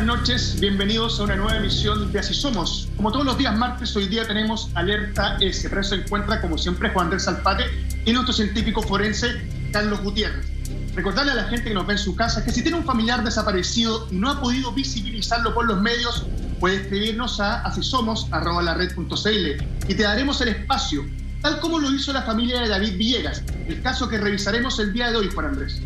buenas noches, bienvenidos a una nueva emisión de Así Somos. Como todos los días martes, hoy día tenemos Alerta S. Para eso se encuentra, como siempre, Juan Andrés Alpate y nuestro científico forense, Carlos Gutiérrez. Recordarle a la gente que nos ve en su casa que si tiene un familiar desaparecido y no ha podido visibilizarlo por los medios, puede escribirnos a asisomos@lared.cl y te daremos el espacio, tal como lo hizo la familia de David Villegas, el caso que revisaremos el día de hoy, Juan Andrés.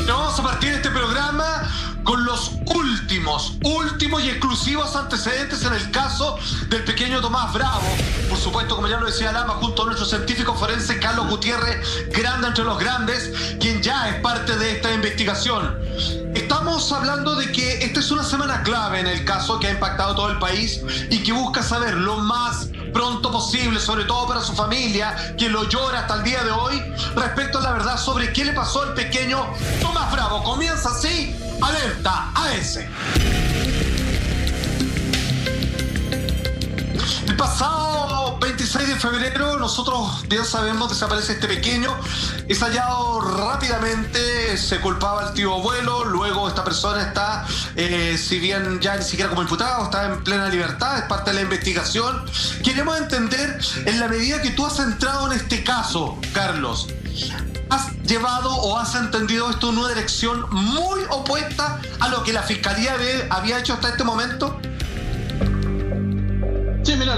Vamos a partir este programa con los últimos y exclusivos antecedentes en el caso del pequeño Tomás Bravo. Por supuesto, como ya lo decía Lama, junto a nuestro científico forense Carlos Gutiérrez, grande entre los grandes, quien ya es parte de esta investigación. Estamos hablando de que esta es una semana clave en el caso que ha impactado todo el país y que busca saber lo más pronto posible, sobre todo para su familia, que lo llora hasta el día de hoy, respecto a la verdad sobre qué le pasó al pequeño Tomás Bravo. Comienza así, Alerta AS. El pasado 26 de febrero, nosotros bien sabemos, desaparece este pequeño, es hallado rápidamente, se culpaba al tío abuelo, luego esta persona está, si bien ya ni siquiera como imputado, está en plena libertad, es parte de la investigación. Queremos entender, en la medida que tú has entrado en este caso, Carlos, ¿has llevado o has entendido esto en una dirección muy opuesta a lo que la Fiscalía había hecho hasta este momento? Sí, mira,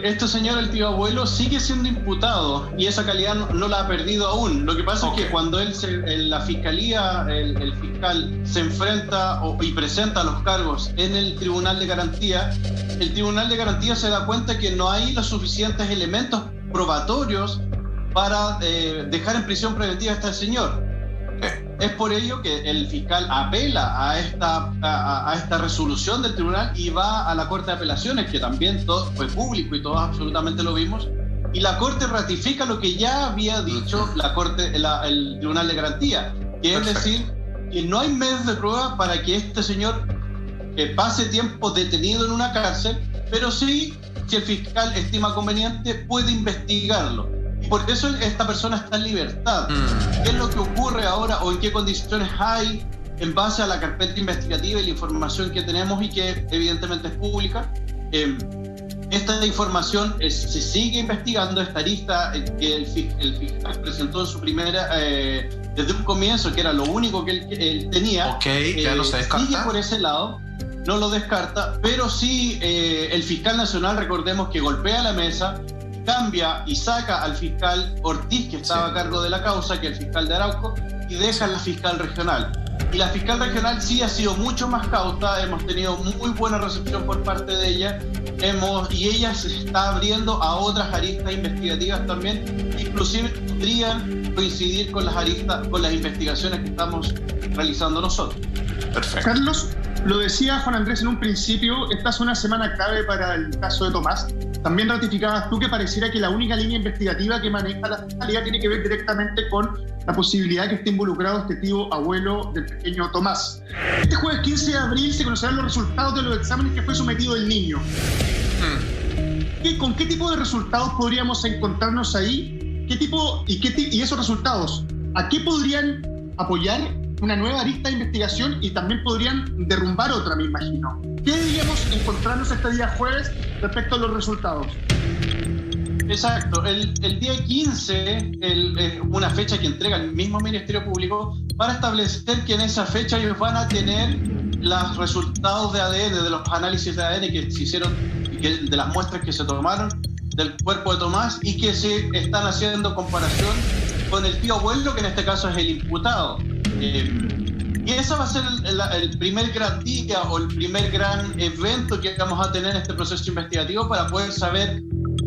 este señor, el tío abuelo, sigue siendo imputado y esa calidad no la ha perdido aún. Lo que pasa es que cuando la Fiscalía, el fiscal, se enfrenta y presenta los cargos en el Tribunal de Garantía, el Tribunal de Garantía se da cuenta que no hay los suficientes elementos probatorios para dejar en prisión preventiva a este señor. Es por ello que el fiscal apela a esta resolución del tribunal y va a la Corte de Apelaciones, que también todo fue público y todos absolutamente lo vimos, y la Corte ratifica lo que ya había dicho el Tribunal de Garantía, que es decir, que no hay medios de prueba para que este señor pase tiempo detenido en una cárcel, pero sí, si el fiscal estima conveniente, puede investigarlo. Por eso esta persona está en libertad. ¿Qué es lo que ocurre ahora o en qué condiciones hay en base a la carpeta investigativa y la información que tenemos y que evidentemente es pública? Esta información se sigue investigando. Esta arista que el fiscal presentó en su primera, desde un comienzo, que era lo único que él tenía, ya no se descarta. Sigue por ese lado, no lo descarta, pero sí el fiscal nacional, recordemos que golpea la mesa, cambia y saca al fiscal Ortiz, que estaba a cargo de la causa, que es el fiscal de Arauco, y deja a la fiscal regional. Y la fiscal regional sí ha sido mucho más cauta, hemos tenido muy buena recepción por parte de ella, y ella se está abriendo a otras aristas investigativas también, inclusive podrían coincidir con las investigaciones que estamos realizando nosotros. Perfecto. Carlos, lo decía Juan Andrés en un principio, esta es una semana clave para el caso de Tomás. También ratificabas tú que pareciera que la única línea investigativa que maneja la Fiscalía tiene que ver directamente con la posibilidad de que esté involucrado este tío abuelo del pequeño Tomás. Este jueves 15 de abril se conocerán los resultados de los exámenes que fue sometido el niño. ¿Con qué tipo de resultados podríamos encontrarnos ahí? ¿Y esos resultados a qué podrían apoyar una nueva arista de investigación y también podrían derrumbar otra, me imagino? ¿Qué deberíamos encontrarnos este día jueves respecto a los resultados? Exacto, el día 15 es una fecha que entrega el mismo Ministerio Público para establecer que en esa fecha ellos van a tener los resultados de ADN, de los análisis de ADN que se hicieron, de las muestras que se tomaron del cuerpo de Tomás y que se están haciendo comparación con el tío abuelo, que en este caso es el imputado. Y ese va a ser el primer gran día o el primer gran evento que vamos a tener en este proceso investigativo para poder saber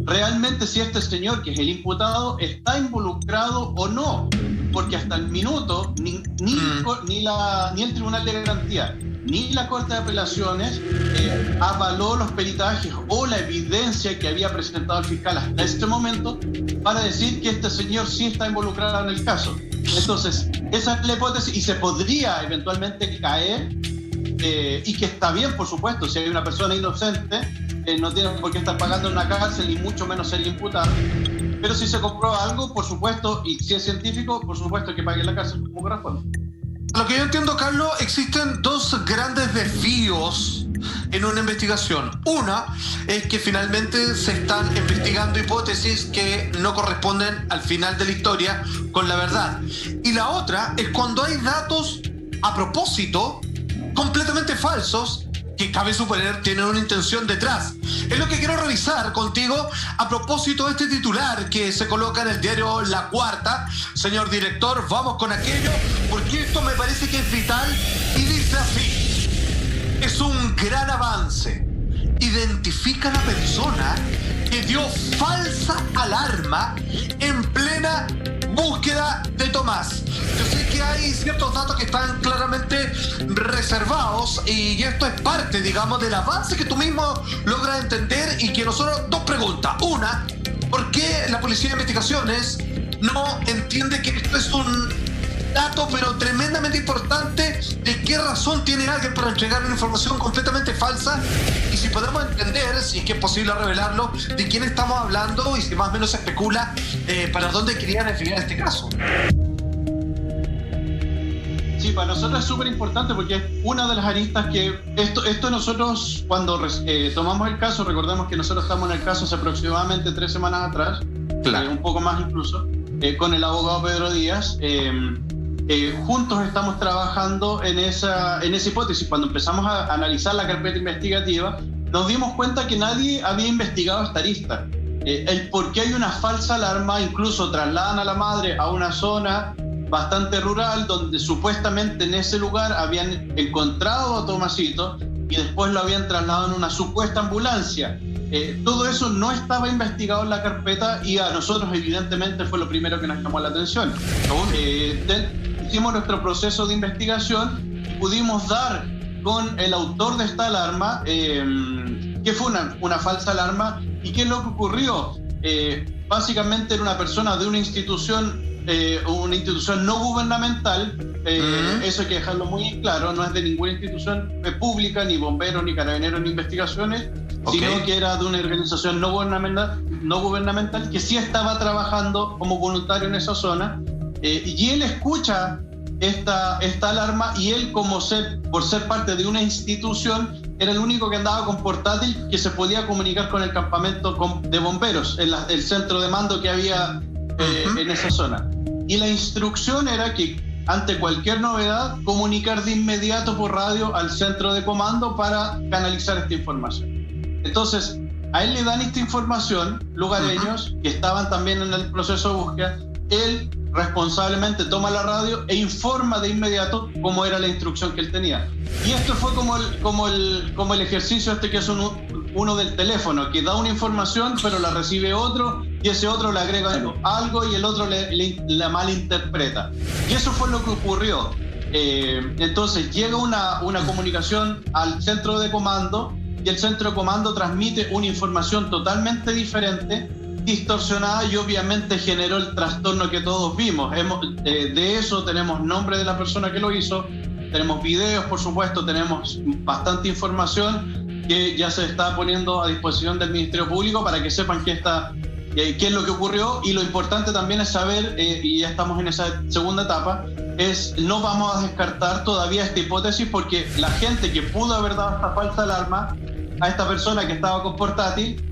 realmente si este señor, que es el imputado, está involucrado o no. Porque hasta el minuto ni el Tribunal de Garantía ni la Corte de Apelaciones avaló los peritajes o la evidencia que había presentado el fiscal hasta este momento para decir que este señor sí está involucrado en el caso. Entonces, esa es la hipótesis y se podría eventualmente caer y que está bien, por supuesto, si hay una persona inocente, no tiene por qué estar pagando en una cárcel y mucho menos ser imputado. Pero si se comprueba algo, por supuesto, y si es científico, por supuesto que pague la cárcel como corresponde. Lo que yo entiendo, Carlos, existen dos grandes desvíos en una investigación. Una es que finalmente se están investigando hipótesis que no corresponden al final de la historia con la verdad. Y la otra es cuando hay datos a propósito completamente falsos que cabe suponer tienen una intención detrás. Es lo que quiero revisar contigo a propósito de este titular que se coloca en el diario La Cuarta. Señor director, vamos con aquello, porque esto me parece que es vital y dice así: es un gran avance. Identifica a la persona que dio falsa alarma en plena búsqueda de Tomás. Yo sé que hay ciertos datos que están claramente reservados y esto es parte, digamos, del avance que tú mismo logras entender y que nosotros... Dos preguntas. Una, ¿por qué la Policía de Investigaciones no entiende que esto es un dato pero tremendamente importante? ¿De qué razón tiene alguien para entregar una información completamente falsa? Y si podemos entender, si es que es posible revelarlo, de quién estamos hablando y si más o menos se especula para dónde querían desviar este caso. Sí, para nosotros es súper importante porque es una de las aristas que esto nosotros cuando tomamos el caso, recordemos que nosotros estamos en el caso hace aproximadamente 3 semanas atrás, Claro. un poco más incluso, con el abogado Pedro Díaz. Juntos estamos trabajando en esa hipótesis. Cuando empezamos a analizar la carpeta investigativa, nos dimos cuenta que nadie había investigado esta arista. El por qué hay una falsa alarma, incluso trasladan a la madre a una zona bastante rural, donde supuestamente en ese lugar habían encontrado a Tomasito y después lo habían trasladado en una supuesta ambulancia. Todo eso no estaba investigado en la carpeta y a nosotros evidentemente fue lo primero que nos llamó la atención. Hicimos nuestro proceso de investigación y pudimos dar con el autor de esta alarma, que fue una falsa alarma. ¿Y qué es lo que ocurrió? Básicamente era una persona de una institución no gubernamental. Eso hay que dejarlo muy claro, no es de ninguna institución pública, ni bomberos, ni carabineros, ni investigaciones, sino que era de una organización no gubernamental que sí estaba trabajando como voluntario en esa zona. Y él escucha esta alarma y él, por ser parte de una institución, era el único que andaba con portátil que se podía comunicar con el campamento de bomberos, el centro de mando que había en esa zona. Y la instrucción era que ante cualquier novedad comunicar de inmediato por radio al centro de comando para canalizar esta información. Entonces a él le dan esta información lugareños que estaban también en el proceso de búsqueda. Él responsablemente toma la radio e informa de inmediato cómo era la instrucción que él tenía. Y esto fue como el ejercicio que es uno del teléfono, que da una información pero la recibe otro y ese otro le agrega algo y el otro la malinterpreta. Y eso fue lo que ocurrió. Entonces llega una comunicación al centro de comando y el centro de comando transmite una información totalmente diferente, distorsionada, y obviamente generó el trastorno que todos vimos. De eso tenemos nombre de la persona que lo hizo, tenemos videos, por supuesto, tenemos bastante información que ya se está poniendo a disposición del Ministerio Público para que sepan qué es lo que ocurrió. Y lo importante también es saber, y ya estamos en esa segunda etapa, no vamos a descartar todavía esta hipótesis, porque la gente que pudo haber dado esta falsa alarma a esta persona que estaba con portátil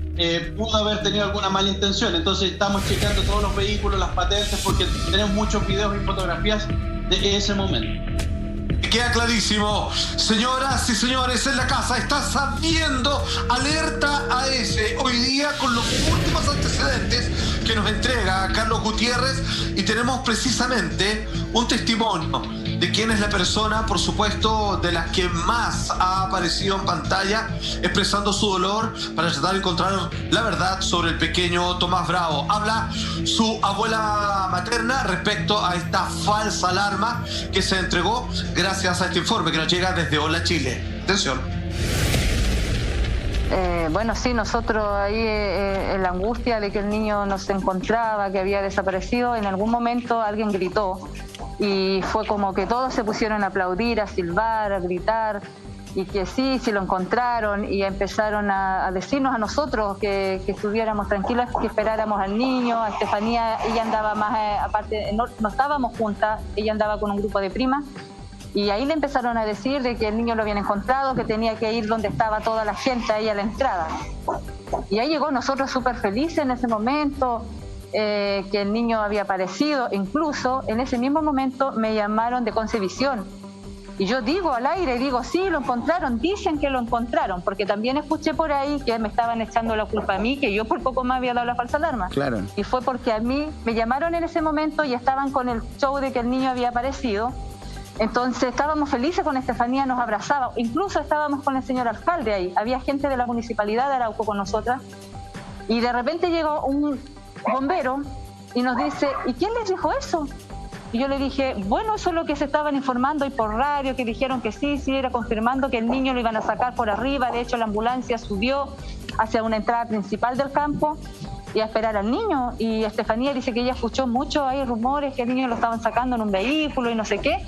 pudo haber tenido alguna mala intención. Entonces estamos chequeando todos los vehículos, las patentes, porque tenemos muchos videos y fotografías de ese momento. Queda clarísimo. Señoras y señores, en la casa está sabiendo alerta a ese hoy día con los últimos antecedentes que nos entrega Carlos Gutiérrez, y tenemos precisamente un testimonio de quién es la persona, por supuesto, de las que más ha aparecido en pantalla expresando su dolor para tratar de encontrar la verdad sobre el pequeño Tomás Bravo. Habla su abuela materna respecto a esta falsa alarma que se entregó gracias a este informe que nos llega desde Hola Chile. Atención. Bueno, sí, nosotros ahí en la angustia de que el niño no se encontraba, que había desaparecido, en algún momento alguien gritó y fue como que todos se pusieron a aplaudir, a silbar, a gritar, y que sí lo encontraron, y empezaron a decirnos a nosotros que estuviéramos tranquilos, que esperáramos al niño. A Estefanía, ella andaba más, aparte, no estábamos juntas, ella andaba con un grupo de primas, Y ahí le empezaron a decir de que el niño lo habían encontrado, que tenía que ir donde estaba toda la gente ahí a la entrada. Y ahí llegó, nosotros súper felices en ese momento, que el niño había aparecido. Incluso en ese mismo momento me llamaron de Concevisión. Y yo digo al aire, digo, sí, lo encontraron, dicen que lo encontraron, porque también escuché por ahí que me estaban echando la culpa a mí, que yo por poco más había dado la falsa alarma. Claro. Y fue porque a mí me llamaron en ese momento y estaban con el show de que el niño había aparecido. Entonces estábamos felices con Estefanía, nos abrazaba, incluso estábamos con el señor alcalde ahí, había gente de la municipalidad de Arauco con nosotras, y de repente llegó un bombero y nos dice, ¿y quién les dijo eso? Y yo le dije, bueno, eso es lo que se estaban informando y por radio, que dijeron que sí, era confirmando que el niño lo iban a sacar por arriba. De hecho, la ambulancia subió hacia una entrada principal del campo y a esperar al niño. Y Estefanía dice que ella escuchó mucho, hay rumores que el niño lo estaban sacando en un vehículo y no sé qué,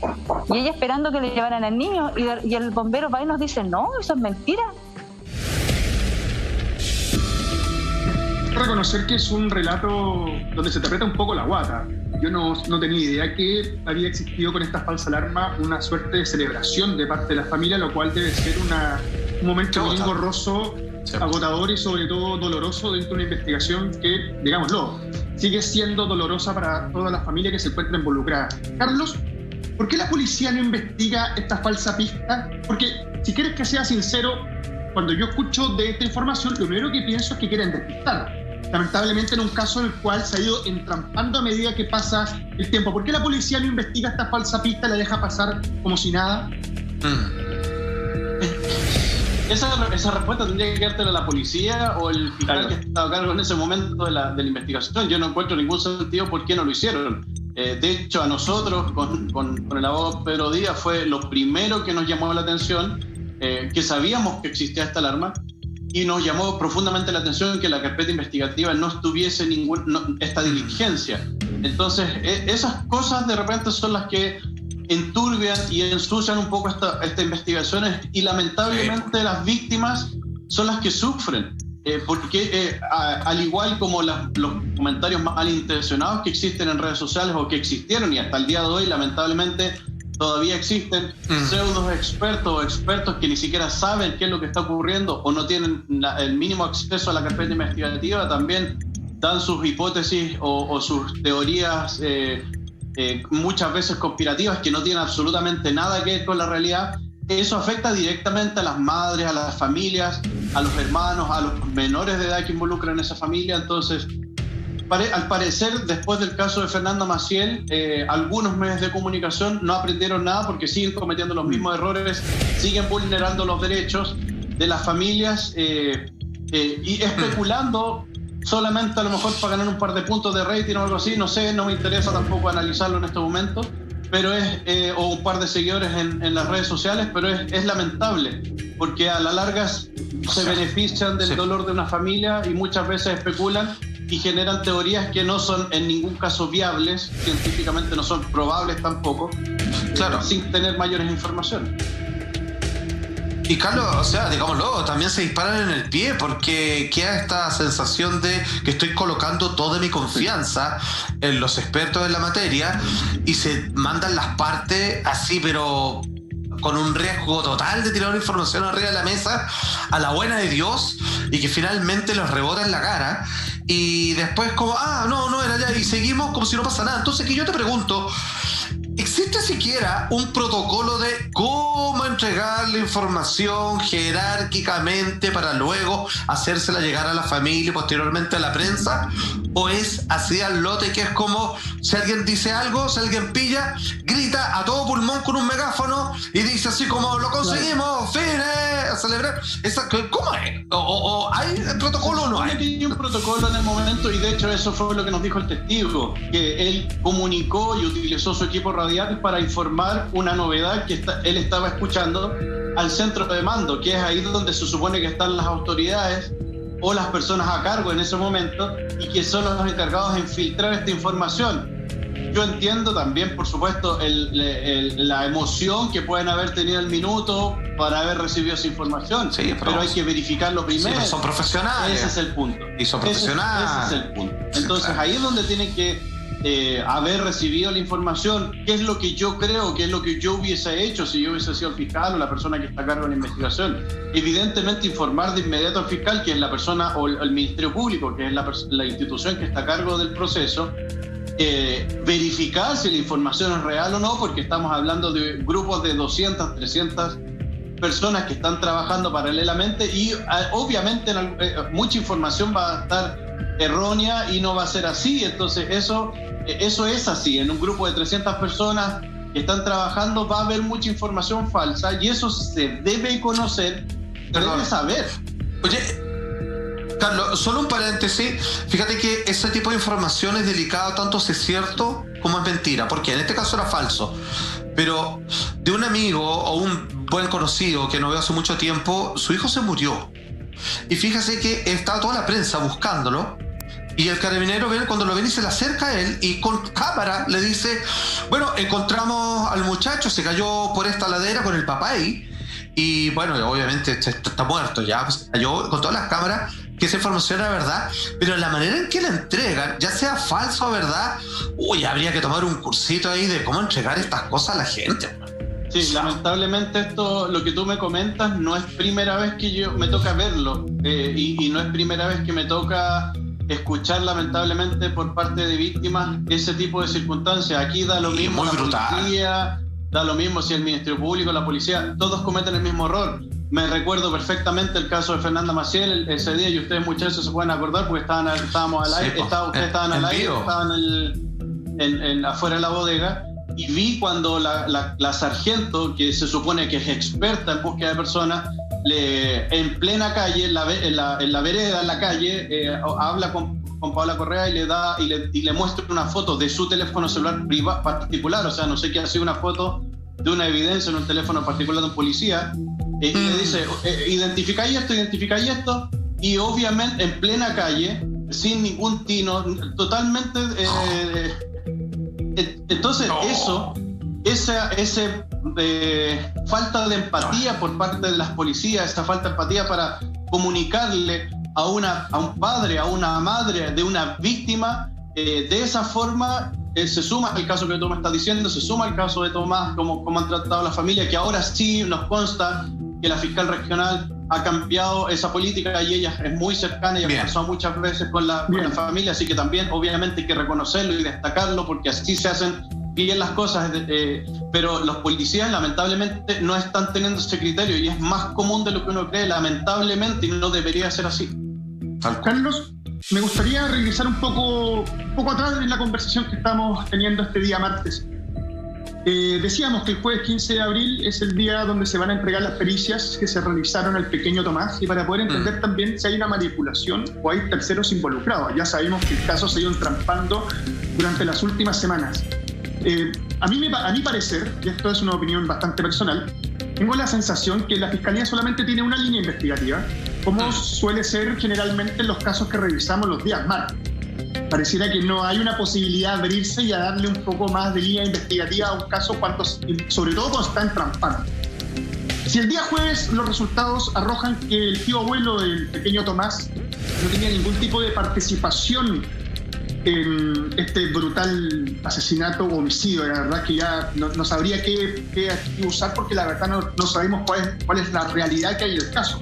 y ella esperando que le llevaran al niño, y el bombero va y nos dice, no, eso es mentira. Reconocer que es un relato donde se te aprieta un poco la guata. Yo no tenía idea que había existido con esta falsa alarma una suerte de celebración de parte de la familia, lo cual debe ser un momento muy engorroso, agotador y sobre todo doloroso dentro de una investigación que, digámoslo, sigue siendo dolorosa para toda la familia que se encuentra involucrada. Carlos, ¿por qué la policía no investiga esta falsa pista? Porque, si quieres que sea sincero, cuando yo escucho de esta información, lo primero que pienso es que quieren despistar. Lamentablemente en un caso en el cual se ha ido entrampando a medida que pasa el tiempo. ¿Por qué la policía no investiga esta falsa pista y la deja pasar como si nada? Esa respuesta tendría que quedártela la policía o el fiscal que estaba a cargo en ese momento de la investigación. Yo no encuentro ningún sentido por qué no lo hicieron. De hecho, a nosotros, con el abogado Pedro Díaz, fue lo primero que nos llamó la atención, que sabíamos que existía esta alarma, y nos llamó profundamente la atención que la carpeta investigativa no estuviese esta diligencia. Entonces, esas cosas de repente son las que enturbian y ensucian un poco esta investigación, y lamentablemente las víctimas son las que sufren, porque al igual como los comentarios malintencionados que existen en redes sociales o que existieron y hasta el día de hoy lamentablemente todavía existen pseudos expertos o expertos que ni siquiera saben qué es lo que está ocurriendo o no tienen el mínimo acceso a la carpeta investigativa, también dan sus hipótesis o sus teorías muchas veces conspirativas que no tienen absolutamente nada que ver con la realidad. Eso afecta directamente a las madres, a las familias, a los hermanos, a los menores de edad que involucran a esa familia. Entonces, al parecer, después del caso de Fernanda Maciel, algunos medios de comunicación no aprendieron nada porque siguen cometiendo los mismos errores, siguen vulnerando los derechos de las familias y especulando solamente a lo mejor para ganar un par de puntos de rating o algo así. No sé, no me interesa tampoco analizarlo en este momento, pero o un par de seguidores en las redes sociales, pero es lamentable porque a la larga se benefician del dolor de una familia y muchas veces especulan y generan teorías que no son en ningún caso viables, científicamente no son probables tampoco, sin tener mayores informaciones. Y Carlos, o sea, digámoslo, también se disparan en el pie porque queda esta sensación de que estoy colocando toda mi confianza en los expertos de la materia y se mandan las partes así, pero con un riesgo total de tirar una información arriba de la mesa a la buena de Dios y que finalmente los rebota en la cara y después como, no era ya, y seguimos como si no pasa nada. Entonces, que yo te pregunto, ¿existe siquiera un protocolo de cómo entregar la información jerárquicamente para luego hacérsela llegar a la familia y posteriormente a la prensa? ¿O es así al lote que es como si alguien dice algo, si alguien pilla, grita a todo pulmón con un megáfono y dice así como lo conseguimos, fines, a celebrar? ¿Cómo es? ¿O hay protocolo o no hay? Hay un protocolo en el momento y de hecho eso fue lo que nos dijo el testigo, que él comunicó y utilizó su equipo radial para informar una novedad que él estaba escuchando al centro de mando, que es ahí donde se supone que están las autoridades o las personas a cargo en ese momento y que son los encargados de infiltrar esta información. Yo entiendo también, por supuesto, la emoción que pueden haber tenido el minuto para haber recibido esa información, pero hay que verificarlo primero. Sí, son profesionales. Ese es el punto. Y son profesionales. Ese es el punto. Entonces ahí es donde tienen que haber recibido la información, qué es lo que yo creo, qué es lo que yo hubiese hecho si yo hubiese sido el fiscal o la persona que está a cargo de la investigación. Evidentemente informar de inmediato al fiscal, que es la persona, o el Ministerio Público, que es la institución que está a cargo del proceso, verificar si la información es real o no, porque estamos hablando de grupos de 200, 300 personas que están trabajando paralelamente y obviamente mucha información va a estar errónea y no va a ser así. Entonces eso es así. En un grupo de 300 personas que están trabajando va a haber mucha información falsa y eso se debe conocer, se debe saber. Oye, Carlos, solo un paréntesis. Fíjate que ese tipo de información es delicada tanto si es cierto como es mentira, porque en este caso era falso, pero de un amigo o un buen conocido que no veo hace mucho tiempo, su hijo se murió y fíjese que estaba toda la prensa buscándolo y el carabinero cuando lo ven y se le acerca a él y con cámara le dice: bueno, encontramos al muchacho, se cayó por esta ladera con el papá ahí y bueno, obviamente está muerto ya, pues, cayó con todas las cámaras, que esa información era verdad, pero la manera en que la entregan, ya sea falso o verdad, habría que tomar un cursito ahí de cómo entregar estas cosas a la gente. Sí, lamentablemente esto, lo que tú me comentas, no es primera vez que me toca verlo y no es primera vez que me toca escuchar lamentablemente por parte de víctimas ese tipo de circunstancias. Aquí da lo mismo la policía, da lo mismo si el Ministerio Público, la policía, todos cometen el mismo error. Me recuerdo perfectamente el caso de Fernanda Maciel ese día, y ustedes muchachos se pueden acordar porque estábamos al aire, ustedes estaban al aire, estaban afuera de la bodega. Y vi cuando la sargento, que se supone que es experta en búsqueda de personas, en plena calle, en la vereda, en la calle, habla con Paola Correa y le muestra una foto de su teléfono celular particular. O sea, no sé qué ha sido una foto de una evidencia en un teléfono particular de un policía. Y le dice: identificáis esto. Y obviamente en plena calle, sin ningún tino, totalmente... Entonces esa falta de empatía por parte de las policías, esa falta de empatía para comunicarle a un padre, a una madre de una víctima, de esa forma se suma el caso que tú me estás diciendo, se suma el caso de Tomás, como han tratado a la familia, que ahora sí nos consta que la fiscal regional ha cambiado esa política y ella es muy cercana y ha conversado muchas veces con la familia, así que también obviamente hay que reconocerlo y destacarlo porque así se hacen bien las cosas, pero los policías lamentablemente no están teniendo ese criterio y es más común de lo que uno cree, lamentablemente, y no debería ser así. Carlos, me gustaría regresar un poco atrás en la conversación que estamos teniendo este día martes. Decíamos que el jueves 15 de abril es el día donde se van a entregar las pericias que se realizaron al pequeño Tomás, y para poder entender también si hay una manipulación o hay terceros involucrados. Ya sabemos que el caso se ha ido entrampando durante las últimas semanas. A mi parecer, y esto es una opinión bastante personal, tengo la sensación que la Fiscalía solamente tiene una línea investigativa, como suele ser generalmente en los casos que revisamos los días martes. Pareciera que no hay una posibilidad de abrirse y a darle un poco más de línea investigativa a un caso, sobre todo cuando está entrampando. Si el día jueves los resultados arrojan que el tío abuelo del pequeño Tomás no tenía ningún tipo de participación en este brutal asesinato o homicidio, la verdad que ya no sabría qué usar, porque la verdad no sabemos cuál es la realidad que hay en el caso.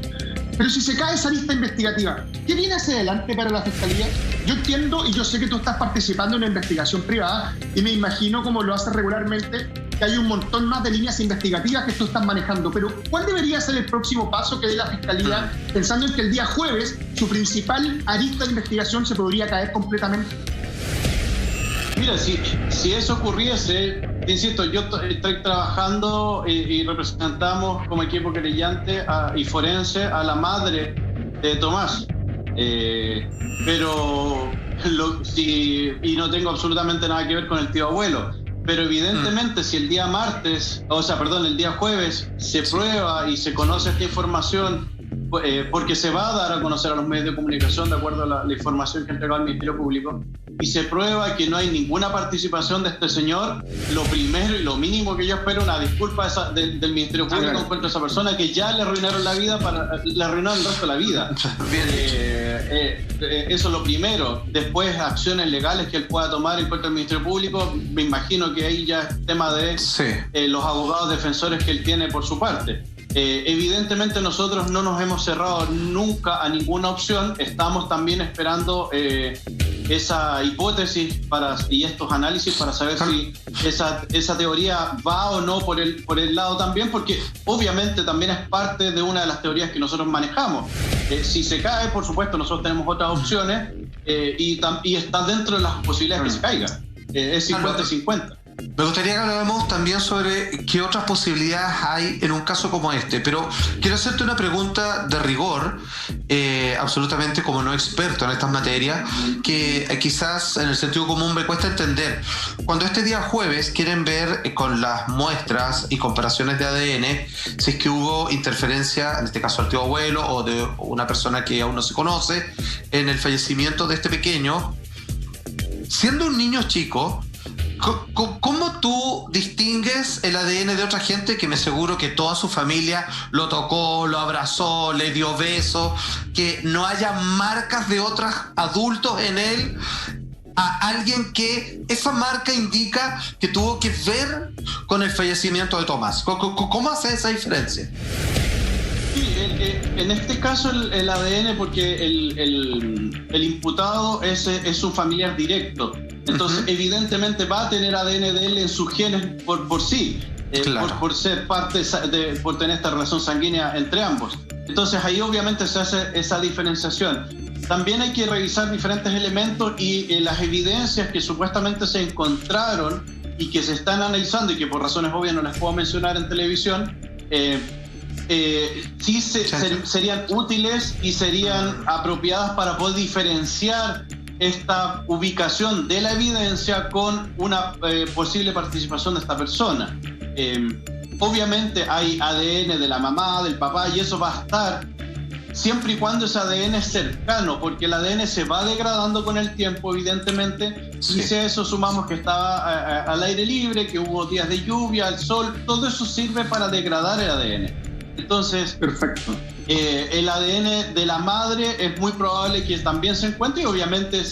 Pero si se cae esa lista investigativa, ¿qué viene hacia adelante para la Fiscalía? Yo entiendo y yo sé que tú estás participando en una investigación privada y me imagino, como lo haces regularmente, que hay un montón más de líneas investigativas que tú estás manejando. Pero ¿cuál debería ser el próximo paso que dé la Fiscalía, pensando en que el día jueves su principal arista de investigación se podría caer completamente? Mira, si eso ocurriese, te insisto, yo estoy trabajando y representamos como equipo querellante y forense a la madre de Tomás, pero y no tengo absolutamente nada que ver con el tío abuelo, pero evidentemente si el día jueves se prueba y se conoce esta información porque se va a dar a conocer a los medios de comunicación de acuerdo a la información que ha entregado el Ministerio Público, y se prueba que no hay ninguna participación de este señor, lo primero y lo mínimo que yo espero es una disculpa del Ministerio Público en cuanto a esa persona que ya le arruinaron la vida, le arruinaron el resto de la vida. Eso es lo primero. Después, acciones legales que él pueda tomar en contra del Ministerio Público, me imagino que ahí ya es tema de los abogados defensores que él tiene por su parte. Evidentemente nosotros no nos hemos cerrado nunca a ninguna opción, estamos también esperando esa hipótesis y estos análisis para saber si esa teoría va o no por el lado también, porque obviamente también es parte de una de las teorías que nosotros manejamos. Si se cae, por supuesto, nosotros tenemos otras opciones y está dentro de las posibilidades que se caiga. Es 50-50. Me gustaría que habláramos también sobre qué otras posibilidades hay en un caso como este, pero quiero hacerte una pregunta de rigor, absolutamente como no experto en estas materias, que quizás en el sentido común me cuesta entender. Cuando este día jueves quieren ver con las muestras y comparaciones de ADN si es que hubo interferencia, en este caso del tío abuelo o de una persona que aún no se conoce, en el fallecimiento de este pequeño, siendo un niño chico, ¿cómo tú distingues el ADN de otra gente que me aseguro que toda su familia lo tocó, lo abrazó, le dio besos, que no haya marcas de otros adultos en él, a alguien que esa marca indica que tuvo que ver con el fallecimiento de Tomás? ¿Cómo hace esa diferencia? Sí, en este caso el ADN, porque el imputado es un familiar directo. Entonces, evidentemente va a tener ADN de él en sus genes por sí, por ser parte, por tener esta relación sanguínea entre ambos. Entonces, ahí obviamente se hace esa diferenciación. También hay que revisar diferentes elementos y las evidencias que supuestamente se encontraron y que se están analizando y que por razones obvias no las puedo mencionar en televisión, sí serían útiles y serían apropiadas para poder diferenciar esta ubicación de la evidencia con una posible participación de esta persona. Obviamente hay ADN de la mamá, del papá, y eso va a estar siempre y cuando ese ADN es cercano, porque el ADN se va degradando con el tiempo, evidentemente, y si a eso sumamos que estaba al aire libre, que hubo días de lluvia, el sol, todo eso sirve para degradar el ADN. Entonces, perfecto. El ADN de la madre es muy probable que también se encuentre y obviamente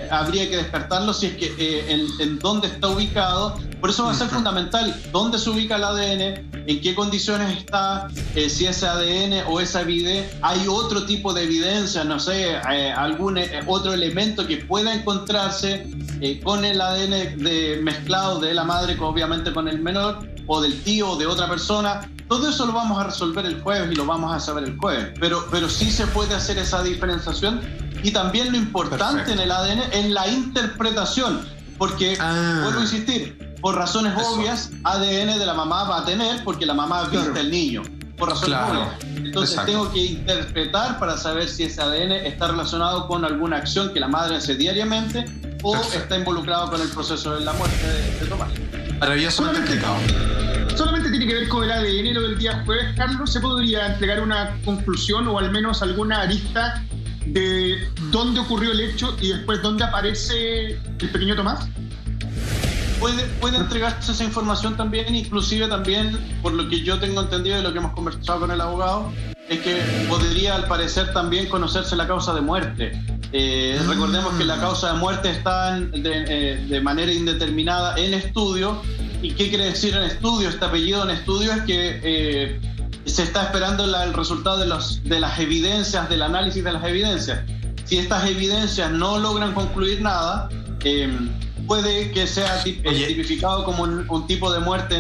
habría que descartarlo si es que en dónde está ubicado. Por eso va a ser fundamental dónde se ubica el ADN, en qué condiciones está, si ese ADN o esa evidencia, hay otro tipo de evidencia, no sé, algún otro elemento que pueda encontrarse con el ADN mezclado de la madre, obviamente con el menor, o del tío o de otra persona. Todo eso lo vamos a resolver el jueves y lo vamos a saber el jueves, pero sí se puede hacer esa diferenciación. Y también lo importante en el ADN es la interpretación, porque, vuelvo a insistir, por razones obvias, ADN de la mamá va a tener, porque la mamá viste al niño, por razones obvias. Entonces tengo que interpretar para saber si ese ADN está relacionado con alguna acción que la madre hace diariamente o está involucrado con el proceso de la muerte de Tomás. Maravillosamente explicado. Solamente tiene que ver con el ADN lo del día jueves, Carlos. ¿Se podría entregar una conclusión o al menos alguna arista de dónde ocurrió el hecho y después dónde aparece el pequeño Tomás? Puede entregarse esa información también, inclusive también, por lo que yo tengo entendido y lo que hemos conversado con el abogado, es que podría al parecer también conocerse la causa de muerte. Recordemos que la causa de muerte está de manera indeterminada en estudio. ¿Y qué quiere decir en estudio? Este apellido en estudio es que se está esperando el resultado de las evidencias, del análisis de las evidencias. Si estas evidencias no logran concluir nada, puede que sea tipificado como un tipo de muerte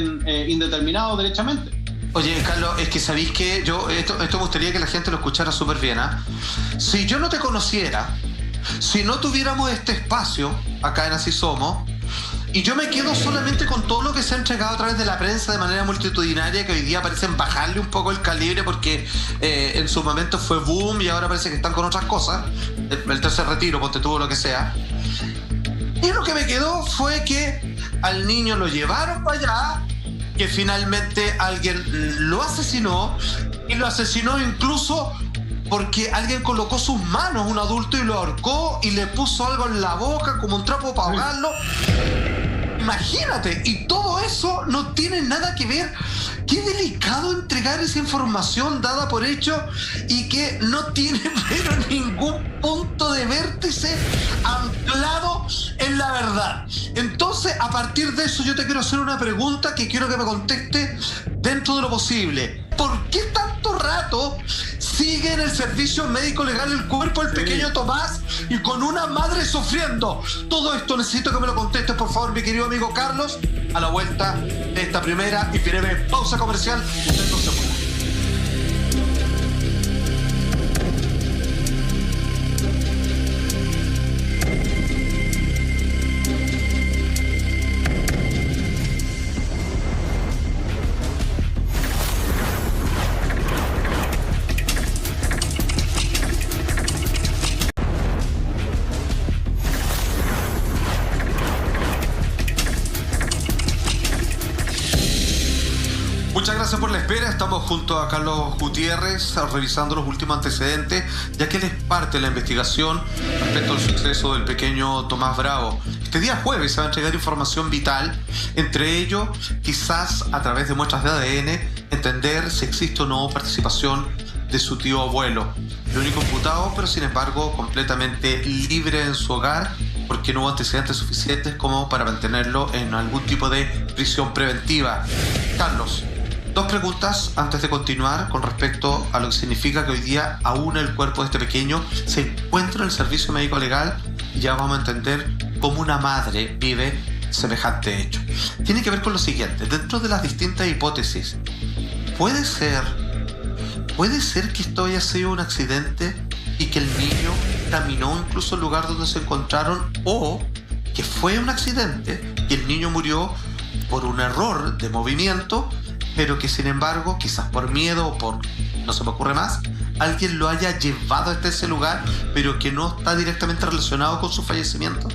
indeterminado derechamente. Oye, Carlos, es que sabéis que esto me gustaría que la gente lo escuchara súper bien, ¿eh? Si yo no te conociera, si no tuviéramos este espacio acá en Así Somos, y yo me quedo solamente con todo lo que se ha entregado a través de la prensa de manera multitudinaria, que hoy día parecen bajarle un poco el calibre porque en su momento fue boom y ahora parece que están con otras cosas, el tercer retiro, ponte tú, lo que sea. Y lo que me quedó fue que al niño lo llevaron para allá, que finalmente alguien lo asesinó, y lo asesinó incluso porque alguien colocó sus manos, un adulto, y lo ahorcó y le puso algo en la boca como un trapo para ahogarlo. Imagínate, y todo eso no tiene nada que ver. Qué delicado entregar esa información dada por hecho y que no tiene pero ningún punto de vértice anclado en la verdad. Entonces, a partir de eso, yo te quiero hacer una pregunta que quiero que me conteste dentro de lo posible. ¿Por qué tanto rato sigue en el servicio médico legal el cuerpo del pequeño Tomás y con una madre sufriendo? Todo esto necesito que me lo contestes, por favor, mi querido amigo Carlos, a la vuelta de esta primera y breve pausa comercial. Usted no se mueva. Muchas gracias por la espera. Estamos junto a Carlos Gutiérrez revisando los últimos antecedentes, ya que él es parte de la investigación respecto al suceso del pequeño Tomás Bravo. Este día jueves se va a entregar información vital, entre ellos, quizás a través de muestras de ADN, entender si existe o no participación de su tío abuelo, el único imputado, pero sin embargo completamente libre en su hogar, porque no hubo antecedentes suficientes como para mantenerlo en algún tipo de prisión preventiva. Carlos, dos preguntas antes de continuar con respecto a lo que significa que hoy día aún el cuerpo de este pequeño se encuentra en el servicio médico legal y ya vamos a entender cómo una madre vive semejante hecho. Tiene que ver con lo siguiente: dentro de las distintas hipótesis, puede ser que esto haya sido un accidente y que el niño caminó incluso al lugar donde se encontraron, o que fue un accidente y el niño murió por un error de movimiento, pero que sin embargo, quizás por miedo o por, no se me ocurre más, alguien lo haya llevado hasta ese lugar, pero que no está directamente relacionado con su fallecimiento.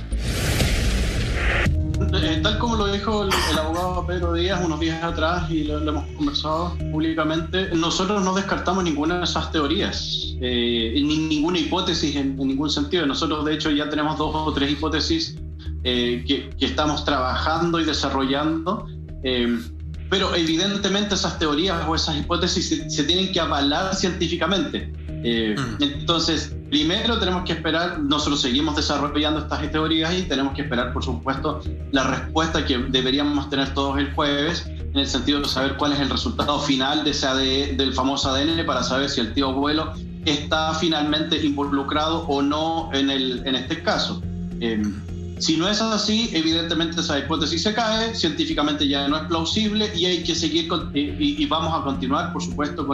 Tal como lo dijo el abogado Pedro Díaz unos días atrás, y lo hemos conversado públicamente, nosotros no descartamos ninguna de esas teorías, ni ninguna hipótesis en ningún sentido. Nosotros, de hecho, ya tenemos 2 o 3 hipótesis que estamos trabajando y desarrollando, pero evidentemente esas teorías o esas hipótesis se tienen que avalar científicamente. Entonces, primero tenemos que esperar, nosotros seguimos desarrollando estas teorías y tenemos que esperar, por supuesto, la respuesta que deberíamos tener todos el jueves, en el sentido de saber cuál es el resultado final de ese del famoso ADN, para saber si el tío abuelo está finalmente involucrado o no en este caso. Si no es así, evidentemente esa hipótesis se cae, científicamente ya no es plausible, y hay que seguir y vamos a continuar, por supuesto,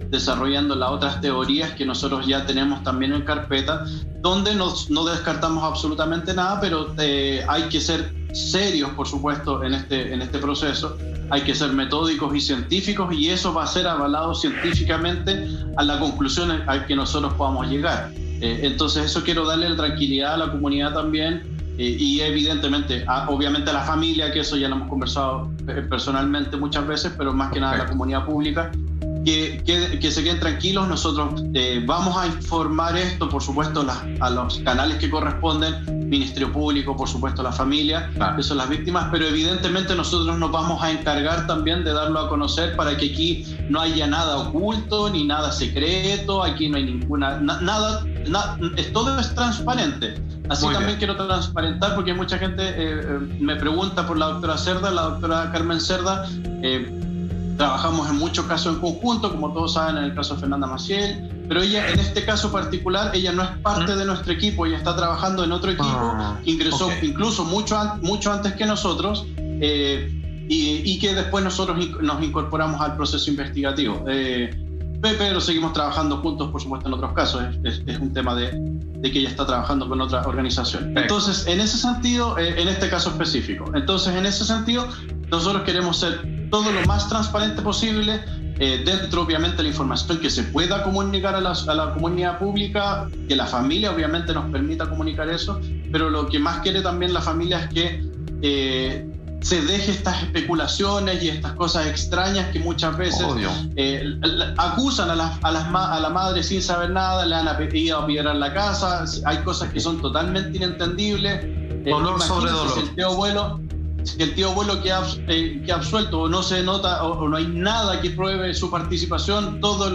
desarrollando las otras teorías que nosotros ya tenemos también en carpeta, donde no descartamos absolutamente nada, pero hay que ser serios, por supuesto, en este proceso. Hay que ser metódicos y científicos, y eso va a ser avalado científicamente a la conclusión a que nosotros podamos llegar. Entonces, eso quiero darle la tranquilidad a la comunidad también. Y evidentemente, obviamente a la familia, que eso ya lo hemos conversado personalmente muchas veces, pero más que nada a la comunidad pública, que se queden tranquilos. Nosotros vamos a informar esto, por supuesto, a los canales que corresponden, Ministerio Público, por supuesto, la familia, que son las víctimas, pero evidentemente nosotros nos vamos a encargar también de darlo a conocer para que aquí no haya nada oculto ni nada secreto. Aquí no hay ninguna, nada, todo es transparente. Así muy también bien. Quiero transparentar, porque mucha gente me pregunta por la doctora Cerda, la doctora Carmen Cerda. Trabajamos en muchos casos en conjunto, como todos saben, en el caso de Fernanda Maciel, pero ella, en este caso particular, ella no es parte de nuestro equipo, ella está trabajando en otro equipo, ingresó incluso mucho antes que nosotros, y que después nosotros nos incorporamos al proceso investigativo. Pero seguimos trabajando juntos, por supuesto, en otros casos. Es un tema de que ella está trabajando con otra organización. Entonces, en ese sentido, en este caso específico, nosotros queremos ser todo lo más transparente posible, dentro, obviamente, de la información que se pueda comunicar a la comunidad pública, que la familia, obviamente, nos permita comunicar eso, pero lo que más quiere también la familia es que se deje estas especulaciones y estas cosas extrañas que muchas veces acusan a la madre sin saber nada, le han pedido apedrear la casa, hay cosas que son totalmente inentendibles. Dolor sobre dolor. Si el tío abuelo queda absuelto o no se nota o no hay nada que pruebe su participación, todos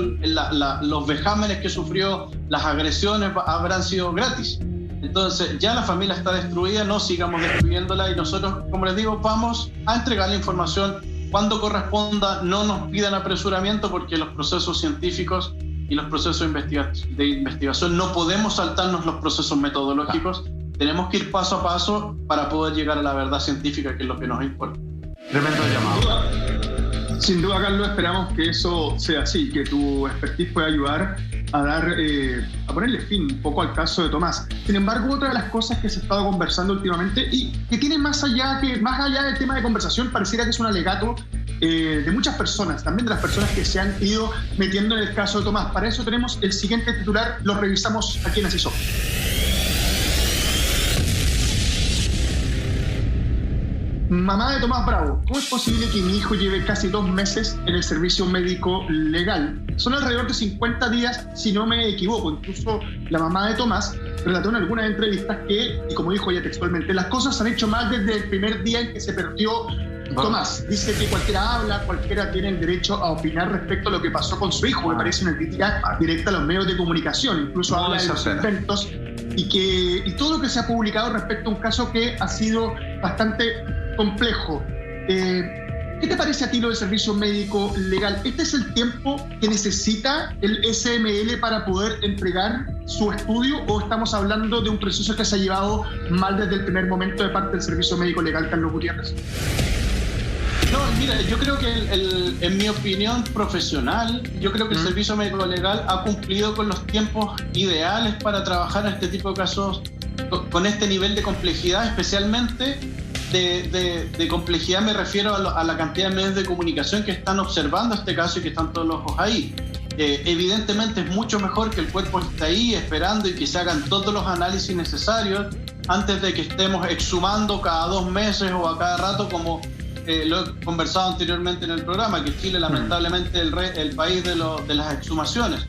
los vejámenes que sufrió, las agresiones habrán sido gratis. Entonces ya la familia está destruida, no sigamos destruyéndola, y nosotros, como les digo, vamos a entregar la información cuando corresponda. No nos pidan apresuramiento, porque los procesos científicos y los procesos de investigación no podemos saltarnos los procesos metodológicos. Tenemos que ir paso a paso para poder llegar a la verdad científica, que es lo que nos importa. Tremendo llamado. Sin duda, Carlos, esperamos que eso sea así, que tu expertise pueda ayudar a ponerle fin un poco al caso de Tomás. Sin embargo, otra de las cosas que se ha estado conversando últimamente y que tiene más allá del tema de conversación, pareciera que es un alegato de muchas personas, también de las personas que se han ido metiendo en el caso de Tomás. Para eso tenemos el siguiente titular, lo revisamos aquí en Así Somos. Mamá de Tomás Bravo: ¿cómo es posible que mi hijo lleve casi 2 meses en el servicio médico legal? Son alrededor de 50 días, si no me equivoco. Incluso la mamá de Tomás relató en algunas entrevistas que, y como dijo ella textualmente, las cosas se han hecho mal desde el primer día en que se perdió Tomás. Dice que cualquiera habla, cualquiera tiene el derecho a opinar respecto a lo que pasó con su hijo. Me parece una crítica directa a los medios de comunicación. Incluso habla de los inventos y todo lo que se ha publicado respecto a un caso que ha sido bastante complejo. ¿Qué te parece a ti lo del servicio médico legal? ¿Este es el tiempo que necesita el SML para poder entregar su estudio, o estamos hablando de un proceso que se ha llevado mal desde el primer momento de parte del servicio médico legal, Carlos Gutiérrez? No, mira, yo creo que en mi opinión profesional, yo creo que el servicio médico legal ha cumplido con los tiempos ideales para trabajar en este tipo de casos con este nivel de complejidad, especialmente de complejidad me refiero a la cantidad de medios de comunicación que están observando este caso y que están todos los ojos ahí. Evidentemente es mucho mejor que el cuerpo esté ahí esperando y que se hagan todos los análisis necesarios antes de que estemos exhumando cada 2 meses o a cada rato, como lo he conversado anteriormente en el programa, que Chile lamentablemente es el país de las exhumaciones.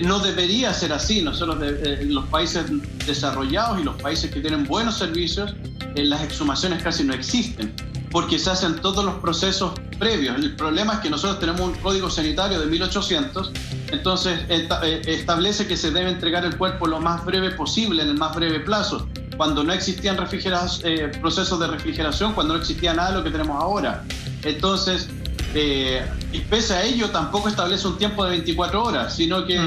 No debería ser así. Nosotros, los países desarrollados y los países que tienen buenos servicios, las exhumaciones casi no existen, porque se hacen todos los procesos previos. El problema es que nosotros tenemos un código sanitario de 1800, entonces establece que se debe entregar el cuerpo lo más breve posible, en el más breve plazo, cuando no existían procesos de refrigeración, cuando no existía nada de lo que tenemos ahora. Entonces, y pese a ello, tampoco establece un tiempo de 24 horas, sino que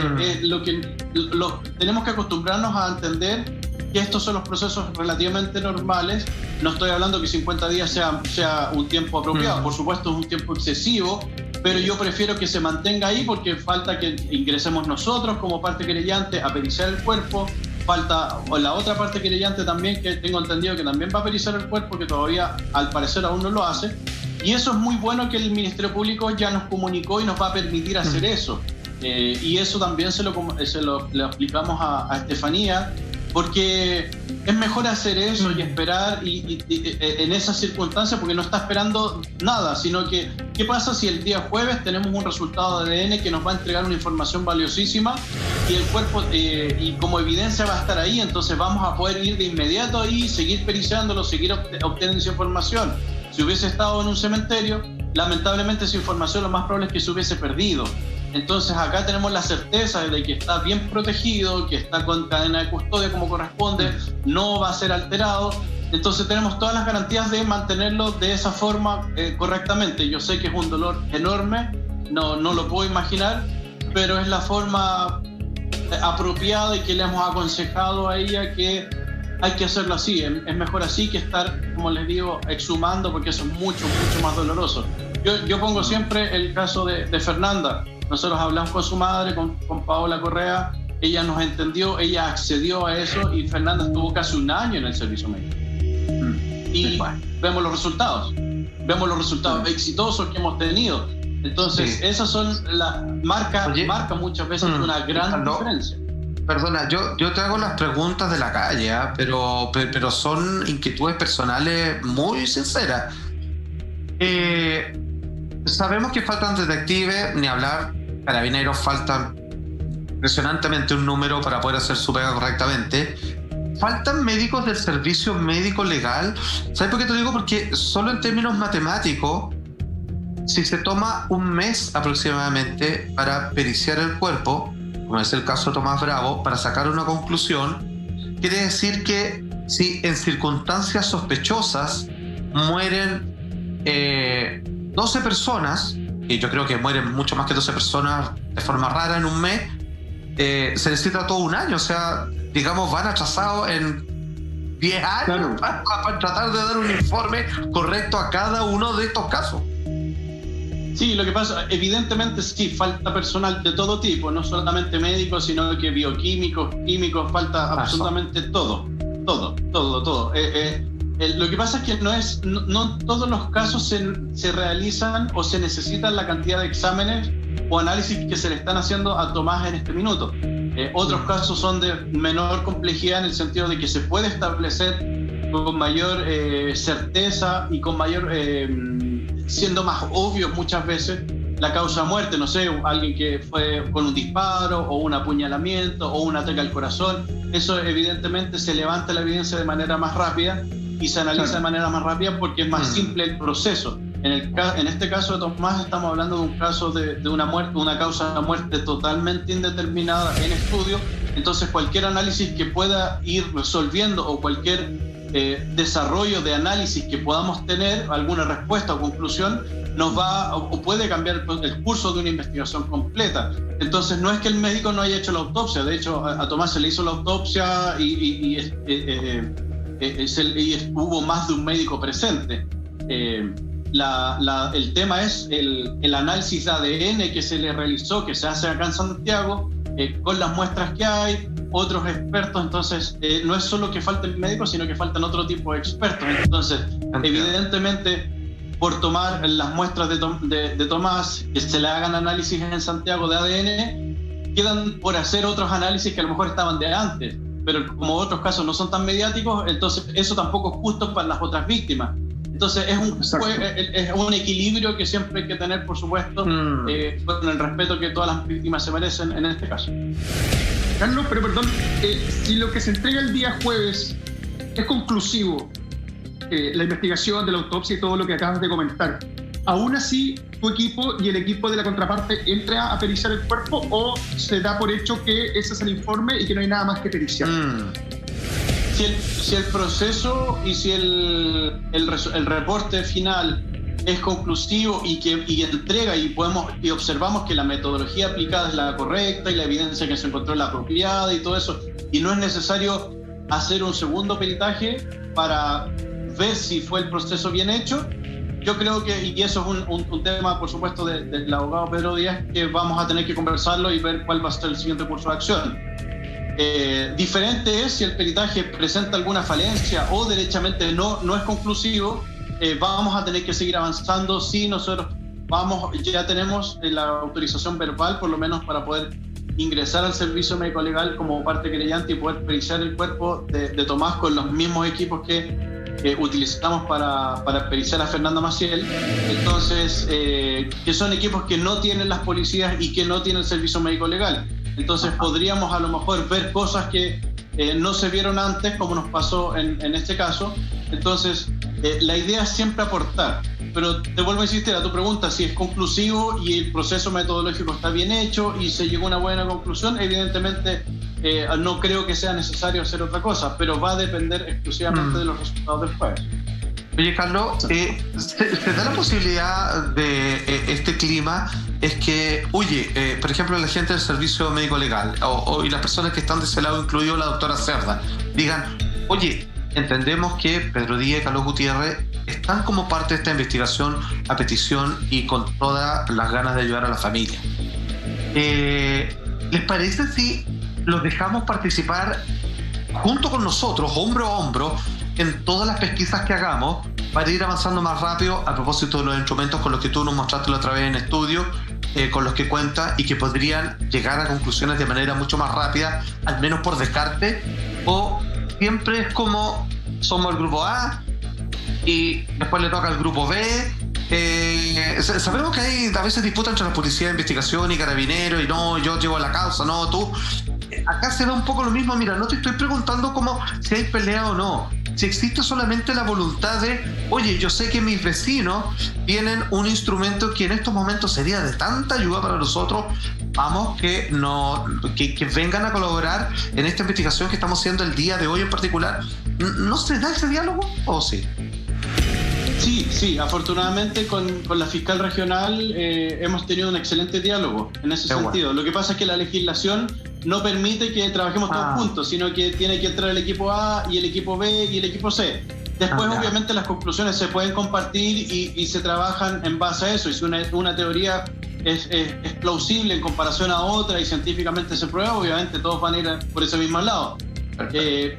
tenemos que acostumbrarnos a entender que estos son los procesos relativamente normales. No estoy hablando que 50 días sea un tiempo apropiado, por supuesto es un tiempo excesivo, pero yo prefiero que se mantenga ahí, porque falta que ingresemos nosotros como parte querellante a periciar el cuerpo. Falta la otra parte querellante también, que tengo entendido que también va a periciar el cuerpo, que todavía al parecer aún no lo hace. Y eso es muy bueno, que el Ministerio Público ya nos comunicó y nos va a permitir hacer eso. Y eso también se lo explicamos a Estefanía, porque es mejor hacer eso y esperar en esas circunstancias, porque no está esperando nada, sino que ¿qué pasa si el día jueves tenemos un resultado de ADN que nos va a entregar una información valiosísima y el cuerpo, y como evidencia va a estar ahí? Entonces vamos a poder ir de inmediato ahí, seguir periciándolo, seguir obteniendo esa información. Si hubiese estado en un cementerio, lamentablemente esa información lo más probable es que se hubiese perdido. Entonces acá tenemos la certeza de que está bien protegido, que está con cadena de custodia como corresponde, no va a ser alterado. Entonces tenemos todas las garantías de mantenerlo de esa forma correctamente. Yo sé que es un dolor enorme, no lo puedo imaginar, pero es la forma apropiada y que le hemos aconsejado a ella que hay que hacerlo así. Es mejor así que estar, como les digo, exhumando, porque eso es mucho más doloroso. Yo pongo siempre el caso de Fernanda. Nosotros hablamos con su madre, con Paola Correa, ella nos entendió, ella accedió a eso, y Fernanda estuvo casi 1 año en el servicio médico. Y vemos los resultados exitosos que hemos tenido. Entonces, esas son las marca muchas veces una gran diferencia. Perdona, yo te hago las preguntas de la calle, pero son inquietudes personales muy sinceras. Sabemos que faltan detectives, ni hablar, carabineros faltan impresionantemente un número para poder hacer su pega correctamente. Faltan médicos del servicio médico legal. ¿Sabes por qué te digo? Porque solo en términos matemáticos, si se toma un mes aproximadamente para periciar el cuerpo, como es el caso de Tomás Bravo, para sacar una conclusión, quiere decir que si en circunstancias sospechosas mueren 12 personas, y yo creo que mueren mucho más que 12 personas de forma rara en un mes, se necesita todo un año, o sea, digamos, van atrasados en 10 años, claro, para tratar de dar un informe correcto a cada uno de estos casos. Sí, lo que pasa, evidentemente sí, falta personal de todo tipo, no solamente médicos, sino que bioquímicos, químicos, falta absolutamente todo. Lo que pasa es que no todos los casos se realizan o se necesitan la cantidad de exámenes o análisis que se le están haciendo a Tomás en este minuto. Otros casos son de menor complejidad en el sentido de que se puede establecer con mayor certeza y con mayor, siendo más obvio muchas veces, la causa de muerte. No sé, alguien que fue con un disparo o un apuñalamiento o un ataque al corazón. Eso evidentemente se levanta la evidencia de manera más rápida y se analiza de manera más rápida porque es más simple el proceso. En este caso de Tomás estamos hablando de un caso de una muerte, una causa de muerte totalmente indeterminada en estudio. Entonces cualquier análisis que pueda ir resolviendo o cualquier desarrollo de análisis que podamos tener, alguna respuesta o conclusión, nos va o puede cambiar el curso de una investigación completa. Entonces no es que el médico no haya hecho la autopsia, de hecho a Tomás se le hizo la autopsia y hubo más de un médico presente. El tema es el análisis de ADN que se le realizó, que se hace acá en Santiago, con las muestras que hay, otros expertos. Entonces no es solo que falten médicos, sino que faltan otro tipo de expertos. Entonces, evidentemente, por tomar las muestras de Tomás, que se le hagan análisis en Santiago de ADN, quedan por hacer otros análisis que a lo mejor estaban de antes, pero como otros casos no son tan mediáticos, entonces eso tampoco es justo para las otras víctimas. Entonces es un equilibrio que siempre hay que tener, por supuesto, con el respeto que todas las víctimas se merecen en este caso. Carlos, pero perdón, si lo que se entrega el día jueves es conclusivo, la investigación de la autopsia y todo lo que acabas de comentar, ¿aún así tu equipo y el equipo de la contraparte entra a periciar el cuerpo o se da por hecho que ese es el informe y que no hay nada más que periciar? Si el proceso y si el reporte final es conclusivo y entrega y observamos que la metodología aplicada es la correcta y la evidencia que se encontró es la apropiada y todo eso, y no es necesario hacer un segundo peritaje para ver si fue el proceso bien hecho, yo creo que, y eso es un tema, por supuesto, del abogado Pedro Díaz, que vamos a tener que conversarlo y ver cuál va a ser el siguiente curso de acción. Diferente es si el peritaje presenta alguna falencia o derechamente no es conclusivo. Vamos a tener que seguir avanzando. Si nosotros ya tenemos la autorización verbal, por lo menos para poder ingresar al servicio médico legal como parte querellante y poder periciar el cuerpo de Tomás con los mismos equipos que utilizamos para periciar a Fernanda Maciel. Entonces, que son equipos que no tienen las policías y que no tienen el servicio médico legal. Entonces podríamos a lo mejor ver cosas que no se vieron antes, como nos pasó en este caso. Entonces, la idea es siempre aportar. Pero te vuelvo a insistir a tu pregunta, si es conclusivo y el proceso metodológico está bien hecho y se llegó a una buena conclusión, evidentemente no creo que sea necesario hacer otra cosa, pero va a depender exclusivamente de los resultados del jueves. Oye, Carlos, ¿se da la posibilidad de este clima? Es que, por ejemplo, la gente del servicio médico legal y las personas que están de ese lado, incluido la doctora Cerda, digan, entendemos que Pedro Díaz y Carlos Gutiérrez están como parte de esta investigación a petición y con todas las ganas de ayudar a la familia. ¿Les parece si los dejamos participar junto con nosotros, hombro a hombro, en todas las pesquisas que hagamos para ir avanzando más rápido a propósito de los instrumentos con los que tú nos mostraste la otra vez en estudio, con los que cuenta y que podrían llegar a conclusiones de manera mucho más rápida, al menos por descarte? ¿O siempre es como somos el grupo A y después le toca al grupo B Sabemos que hay a veces disputas entre la policía de investigación y carabineros, y no, yo llevo la causa, no, tú. Acá se ve un poco lo mismo. Mira, no te estoy preguntando como si hay pelea o no, si existe solamente la voluntad de, oye, yo sé que mis vecinos tienen un instrumento que en estos momentos sería de tanta ayuda para nosotros, vamos, que vengan a colaborar en esta investigación que estamos haciendo el día de hoy en particular. ¿No se da ese diálogo o sí? Sí, afortunadamente con la fiscal regional hemos tenido un excelente diálogo en ese sentido. Bueno. Lo que pasa es que la legislación no permite que trabajemos todos juntos, sino que tiene que entrar el equipo A y el equipo B y el equipo C. Después, obviamente, las conclusiones se pueden compartir y se trabajan en base a eso. Y si una teoría es plausible en comparación a otra y científicamente se prueba, obviamente todos van a ir por ese mismo lado.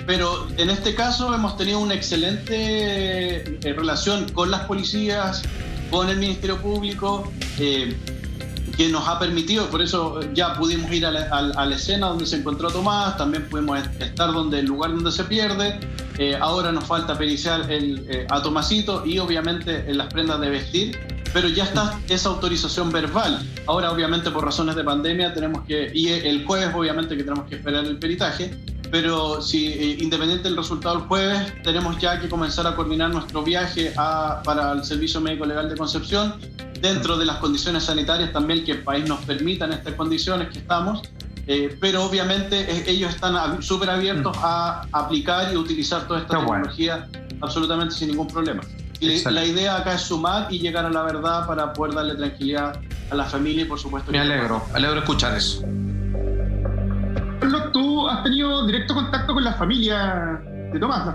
Pero en este caso hemos tenido una excelente relación con las policías, con el Ministerio Público, que nos ha permitido, por eso ya pudimos ir a la escena donde se encontró Tomás, también pudimos estar el lugar donde se pierde. Ahora nos falta periciar a Tomasito y obviamente en las prendas de vestir, pero ya está esa autorización verbal. Ahora obviamente por razones de pandemia y el jueves obviamente que tenemos que esperar el peritaje, pero si independiente del resultado del jueves, tenemos ya que comenzar a coordinar nuestro viaje para el Servicio Médico Legal de Concepción, dentro de las condiciones sanitarias también que el país nos permita en estas condiciones que estamos, pero obviamente ellos están súper abiertos a aplicar y utilizar toda esta tecnología absolutamente sin ningún problema. La idea acá es sumar y llegar a la verdad para poder darle tranquilidad a la familia y por supuesto... Me alegro escuchar eso. Carlos, tú has tenido directo contacto con la familia de Tomás,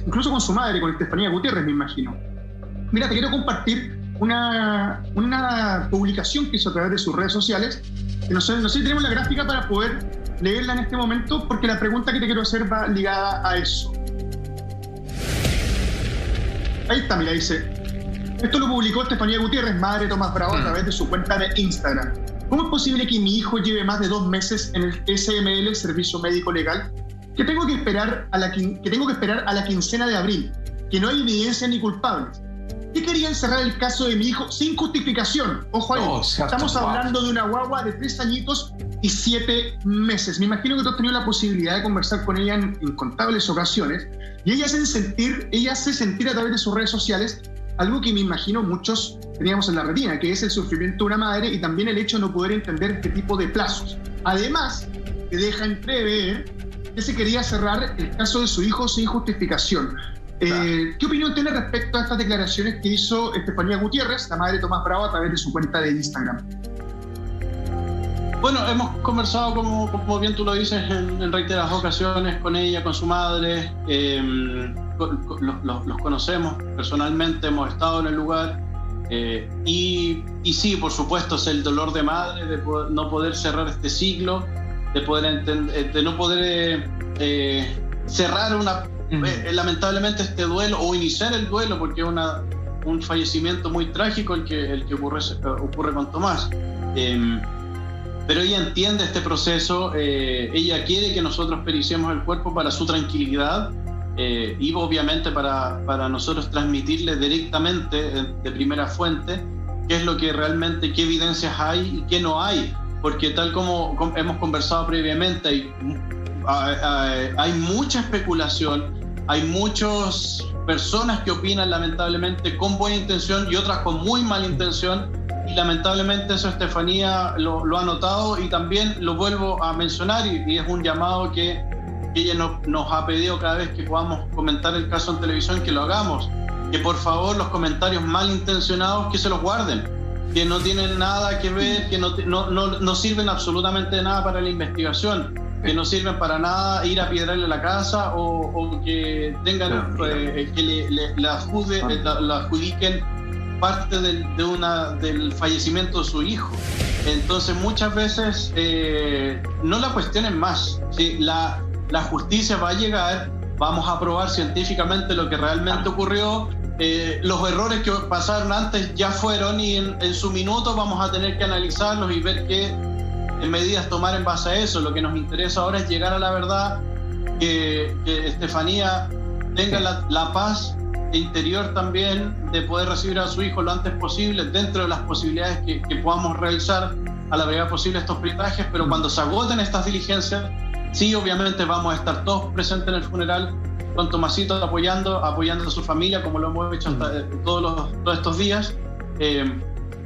incluso con su madre, con Estefanía Gutiérrez, me imagino. Mira, te quiero compartir una publicación que hizo a través de sus redes sociales, que no sé si tenemos la gráfica para poder leerla en este momento, porque la pregunta que te quiero hacer va ligada a eso. Ahí está, mira, dice: esto lo publicó Estefanía Gutiérrez, madre de Tomás Bravo, a través de su cuenta de Instagram. ¿Cómo es posible que mi hijo lleve más de 2 meses en el SML, Servicio Médico Legal, que tengo que esperar a la quincena de abril, que no hay evidencia ni culpables? ¿Qué querían cerrar el caso de mi hijo sin justificación? Ojo ahí, estamos hablando de una guagua de 3 añitos y 7 meses. Me imagino que tú has tenido la posibilidad de conversar con ella en incontables ocasiones, y ella hace sentir a través de sus redes sociales algo que me imagino muchos teníamos en la retina, que es el sufrimiento de una madre y también el hecho de no poder entender este tipo de plazos. Además, te deja entrever que se quería cerrar el caso de su hijo sin justificación. ¿Qué opinión tiene respecto a estas declaraciones que hizo Estefanía Gutiérrez, la madre de Tomás Bravo, a través de su cuenta de Instagram? Bueno, hemos conversado, como bien tú lo dices, en reiteradas ocasiones con ella, con su madre. Los conocemos personalmente, hemos estado en el lugar. Y sí, por supuesto, es el dolor de madre de no poder cerrar este ciclo, de no poder cerrar lamentablemente este duelo o iniciar el duelo, porque es un fallecimiento muy trágico el que ocurre con Tomás. Pero ella entiende este proceso, ella quiere que nosotros periciemos el cuerpo para su tranquilidad, y obviamente para nosotros transmitirle directamente de primera fuente qué es lo que realmente, qué evidencias hay y qué no hay, porque tal como hemos conversado previamente, hay mucha especulación, hay muchas personas que opinan lamentablemente con buena intención y otras con muy mala intención, y lamentablemente eso Estefanía lo ha notado, y también lo vuelvo a mencionar, y es un llamado que ella nos ha pedido cada vez que podamos comentar el caso en televisión, que lo hagamos, que por favor los comentarios malintencionados que se los guarden, que no tienen nada que ver, que no sirven absolutamente de nada para la investigación, que no sirven para nada ir a piedrarle la casa o que tengan que la adjudiquen parte del fallecimiento de su hijo. Entonces muchas veces no la cuestionen más, ¿sí? La justicia va a llegar, vamos a probar científicamente lo que realmente ocurrió. Los errores que pasaron antes ya fueron, y en su minuto vamos a tener que analizarlos y ver qué medidas tomar en base a eso. Lo que nos interesa ahora es llegar a la verdad, que Estefanía tenga la paz interior también de poder recibir a su hijo lo antes posible, dentro de las posibilidades que podamos realizar a la brevedad posible estos peritajes, pero cuando se agoten estas diligencias, sí, obviamente vamos a estar todos presentes en el funeral, con Tomasito apoyando a su familia, como lo hemos hecho todos estos días.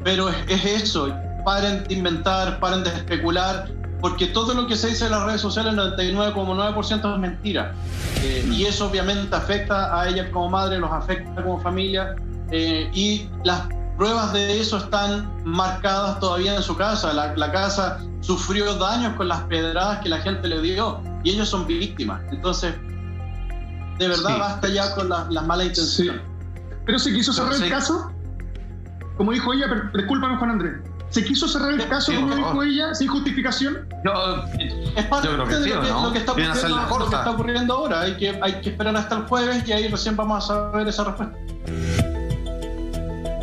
Pero es eso, paren de inventar, paren de especular, porque todo lo que se dice en las redes sociales, el 99,9% es mentira. Y eso obviamente afecta a ella como madre, los afecta como familia, y las pruebas de eso están marcadas todavía en su casa. La casa sufrió daños con las pedradas que la gente le dio, y ellos son víctimas. Entonces, de verdad, basta ya con las malas intenciones. Sí. ¿Pero se quiso cerrar el caso? Como dijo ella, discúlpame, Juan Andrés. ¿Se quiso cerrar el caso, como dijo ella, sin justificación? Es parte de lo que está ocurriendo ahora. Hay que esperar hasta el jueves y ahí recién vamos a saber esa respuesta.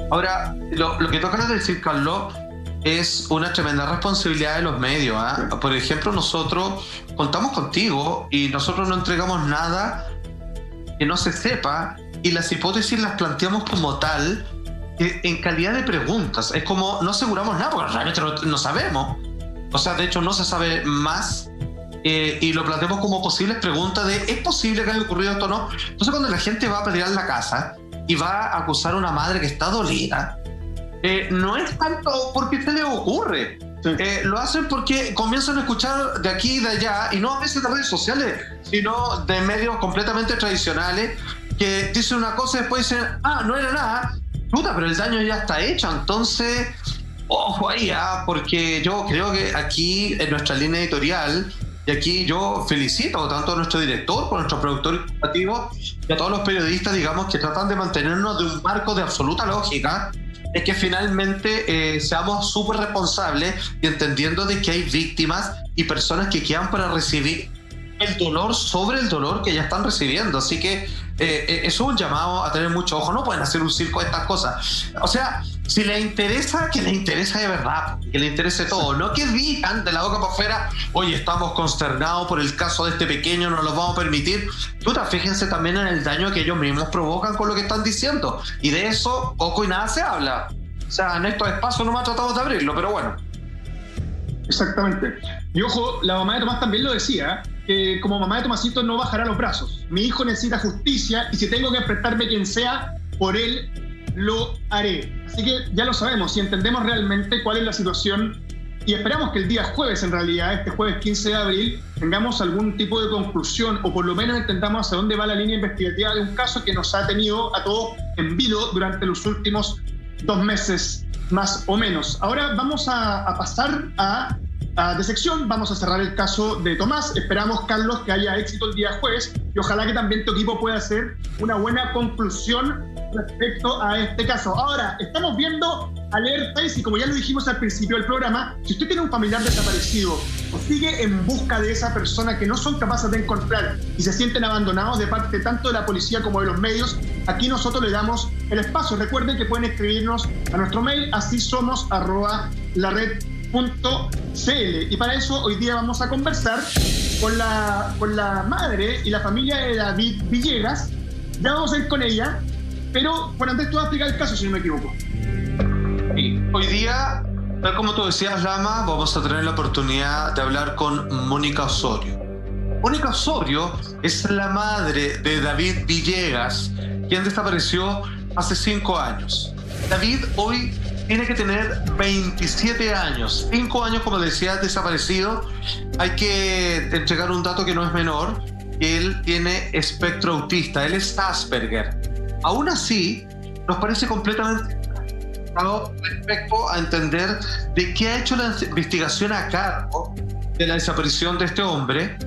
Ahora, lo que toca decir, Carlos, es una tremenda responsabilidad de los medios, ¿eh? Sí. Por ejemplo, nosotros contamos contigo y nosotros no entregamos nada que no se sepa, y las hipótesis las planteamos como tal, en calidad de preguntas. Es como no aseguramos nada porque realmente no sabemos. O sea, de hecho no se sabe más, y lo planteamos como posibles preguntas de ¿es posible que haya ocurrido esto o no? Entonces, cuando la gente va a pelear la casa y va a acusar a una madre que está dolida, no es tanto porque se le ocurre. Sí. Lo hacen porque comienzan a escuchar de aquí y de allá, y no a veces de redes sociales, sino de medios completamente tradicionales, que dicen una cosa y después dicen, no era nada. Puta, pero el daño ya está hecho. Entonces, ojo ahí, porque yo creo que aquí en nuestra línea editorial, y aquí yo felicito tanto a nuestro director como a nuestro productor informativo y a todos los periodistas, digamos, que tratan de mantenernos de un marco de absoluta lógica, es que finalmente seamos súper responsables y entendiendo de que hay víctimas y personas que quedan para recibir el dolor sobre el dolor que ya están recibiendo. Así que eso es un llamado a tener mucho ojo. No pueden hacer un circo de estas cosas. O sea, si les interesa, que les interese de verdad, que les interese todo, no que digan de la boca para afuera, oye, estamos consternados por el caso de este pequeño, no lo vamos a permitir. Puta, fíjense también en el daño que ellos mismos provocan con lo que están diciendo, y de eso poco y nada se habla. O sea, en estos espacios nomás tratamos de abrirlo, pero bueno. Exactamente. Y ojo, la mamá de Tomás también lo decía, que como mamá de Tomasito no bajará los brazos. Mi hijo necesita justicia, y si tengo que enfrentarme quien sea por él, lo haré. Así que ya lo sabemos, si entendemos realmente cuál es la situación, y esperamos que el día jueves, en realidad, este jueves 15 de abril, tengamos algún tipo de conclusión, o por lo menos entendamos hacia dónde va la línea investigativa de un caso que nos ha tenido a todos en vilo durante los últimos 2 meses, más o menos. Ahora vamos a pasar de sección, vamos a cerrar el caso de Tomás. Esperamos, Carlos, que haya éxito el día jueves, y ojalá que también tu equipo pueda hacer una buena conclusión respecto a este caso. Ahora, estamos viendo alertas, y como ya lo dijimos al principio del programa, si usted tiene un familiar desaparecido o sigue en busca de esa persona que no son capaces de encontrar y se sienten abandonados de parte tanto de la policía como de los medios, aquí nosotros le damos el espacio. Recuerden que pueden escribirnos a nuestro mail, asisomos@lared.cl, y para eso hoy día vamos a conversar con la madre y la familia de David Villegas. Ya vamos a ir con ella, pero Juan Andrés, tú vas a explicar el caso, si no me equivoco. Sí. Hoy día, tal como tú decías, Lama, vamos a tener la oportunidad de hablar con Mónica Osorio. Mónica Osorio es la madre de David Villegas, quien desapareció hace 5 años. David hoy tiene que tener 27 años, 5 años, como decía, desaparecido. Hay que entregar un dato que no es menor, que él tiene espectro autista, él es Asperger. Aún así, nos parece completamente respecto a entender de qué ha hecho la investigación a cargo de la desaparición de este hombre,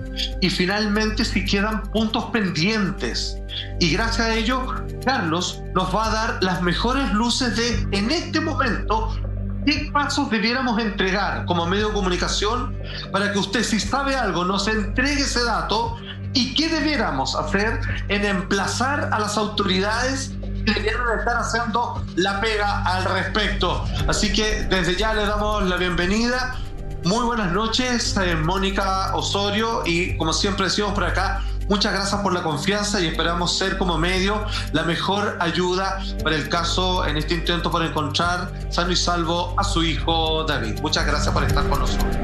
y finalmente si quedan puntos pendientes. Y gracias a ello, Carlos nos va a dar las mejores luces de, en este momento, qué pasos debiéramos entregar como medio de comunicación para que usted, si sabe algo, nos entregue ese dato, y qué debiéramos hacer en emplazar a las autoridades que debieran estar haciendo la pega al respecto. Así que desde ya le damos la bienvenida. Muy buenas noches, Mónica Osorio, y como siempre decimos por acá, muchas gracias por la confianza y esperamos ser como medio la mejor ayuda para el caso en este intento por encontrar sano y salvo a su hijo David. Muchas gracias por estar con nosotros.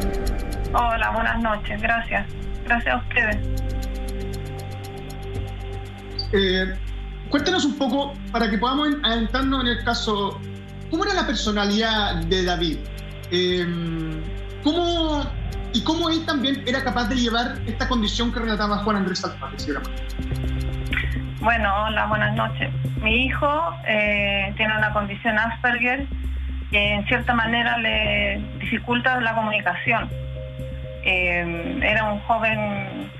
Hola, buenas noches, gracias. Gracias a ustedes. Cuéntanos un poco, para que podamos adentrarnos en el caso, ¿cómo era la personalidad de David? ¿Cómo él también era capaz de llevar esta condición que relataba Juan Andrés Alfate? Bueno, hola, buenas noches. Mi hijo tiene una condición Asperger que en cierta manera le dificulta la comunicación. Era un joven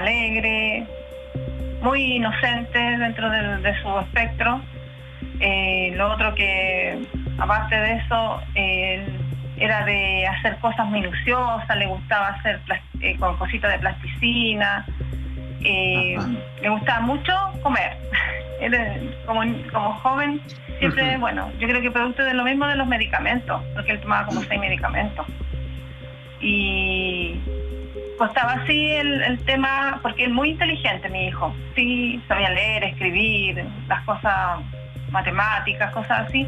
alegre, muy inocente dentro de su espectro. Lo otro que, aparte de eso, era de hacer cosas minuciosas, le gustaba hacer con cositas de plasticina, le gustaba mucho comer. Como joven, siempre, bueno, yo creo que producto de lo mismo de los medicamentos, porque él tomaba como 6 medicamentos. Y costaba así el tema, porque es muy inteligente mi hijo, sí, sabía leer, escribir, las cosas matemáticas, cosas así,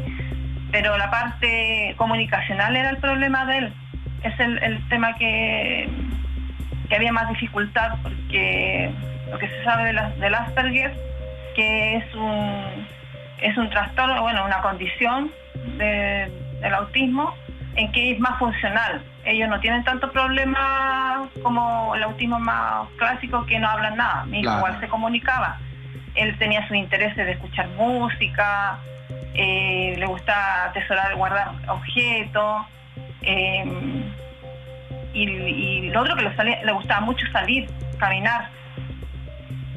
pero la parte comunicacional era el problema de él. Es el tema que había más dificultad, porque lo que se sabe del Asperger, que es un trastorno, bueno, una condición del autismo, en que es más funcional. Ellos no tienen tanto problema como el autismo más clásico, que no hablan nada. Mi hijo igual se comunicaba. Él tenía sus intereses de escuchar música, le gustaba atesorar, guardar objetos, y lo otro que le gustaba mucho salir, caminar.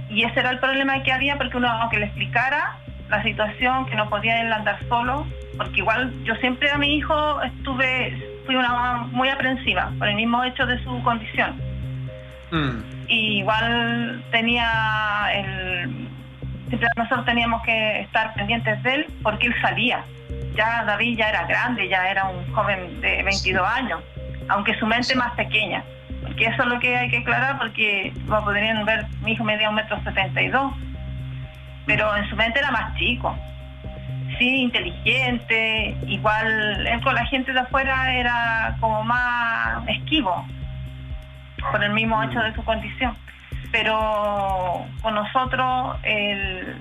Y ese era el problema que había, porque uno, aunque le explicara la situación, que no podía él andar solo, porque igual yo siempre a mi hijo fui una mamá muy aprensiva por el mismo hecho de su condición. Y igual siempre nosotros teníamos que estar pendientes de él, porque él salía. Ya David ya era grande, ya era un joven de 22 años, aunque su mente más pequeña. Porque eso es lo que hay que aclarar, porque como podrían ver, mi hijo medía 1,72 m, pero en su mente era más chico. Sí, inteligente, igual él con la gente de afuera era como más esquivo, por el mismo hecho de su condición. Pero con nosotros él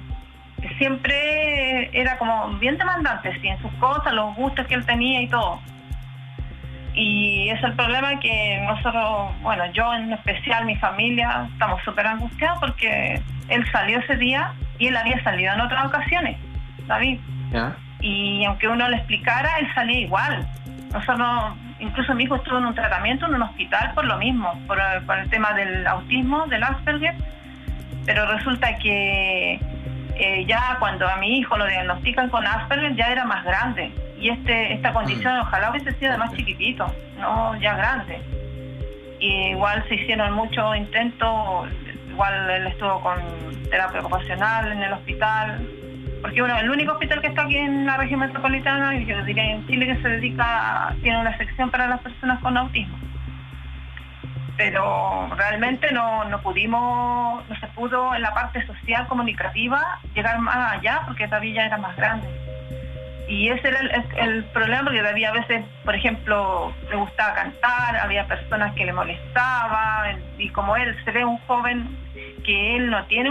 siempre era como bien demandante, sí, en sus cosas, los gustos que él tenía y todo. Y es el problema que nosotros, bueno, yo en especial, mi familia, estamos súper angustiados, porque él salió ese día y él había salido en otras ocasiones, David. ¿Ya? Y aunque uno le explicara, él salía igual. Nosotros, incluso mi hijo estuvo en un tratamiento en un hospital por lo mismo, por el tema del autismo, del Asperger, pero resulta que ya cuando a mi hijo lo diagnostican con Asperger ya era más grande, y esta condición ojalá hubiese sido de más chiquitito, no ya grande. Y igual se hicieron muchos intentos, igual él estuvo con terapia ocupacional en el hospital, porque bueno, el único hospital que está aquí en la región metropolitana, y yo diría en Chile, que tiene una sección para las personas con autismo. Pero realmente no se pudo en la parte social, comunicativa, llegar más allá, porque David ya era más grande. Y ese era el problema, porque David a veces, por ejemplo, le gustaba cantar, había personas que le molestaban, y como él se ve un joven que él no tiene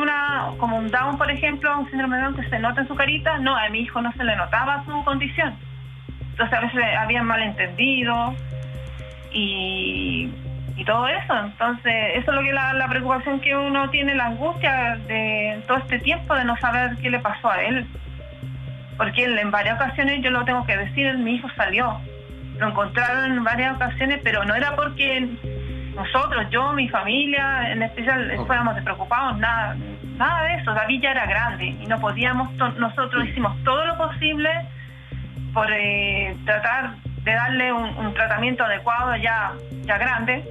como un Down, por ejemplo, un síndrome de Down que se nota en su carita, no, a mi hijo no se le notaba su condición. Entonces a veces había malentendido y todo eso. Entonces eso es lo que la preocupación que uno tiene, la angustia de todo este tiempo de no saber qué le pasó a él. Porque él en varias ocasiones, yo lo tengo que decir, mi hijo salió. Lo encontraron en varias ocasiones, pero no era porque nosotros, yo, mi familia, en especial, fuéramos despreocupados, nada de eso. David ya era grande y no podíamos, nosotros hicimos todo lo posible por tratar de darle un tratamiento adecuado ya grande,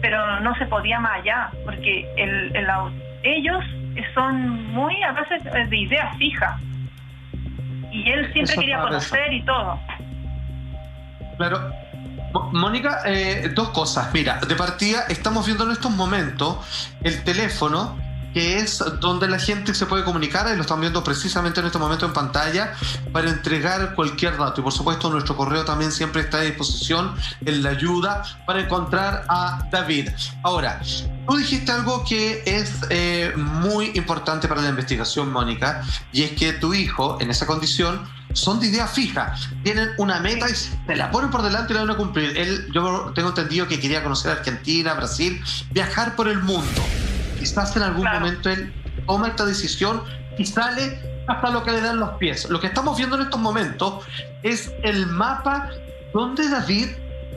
pero no se podía más allá, porque ellos son muy, a veces, de idea fija, y él siempre quería conocer y todo. Claro. Mónica, dos cosas. Mira, de partida estamos viendo en estos momentos el teléfono, que es donde la gente se puede comunicar, y lo están viendo precisamente en este momento en pantalla, para entregar cualquier dato. Y por supuesto nuestro correo también siempre está a disposición en la ayuda para encontrar a David. Ahora, tú dijiste algo que es muy importante para la investigación, Mónica, y es que tu hijo, en esa condición, son de idea fija, tienen una meta y se la ponen por delante y la van a cumplir. Yo tengo entendido que quería conocer Argentina, Brasil, viajar por el mundo. Quizás en algún momento él toma esta decisión y sale hasta lo que le dan los pies. Lo que estamos viendo en estos momentos es el mapa donde David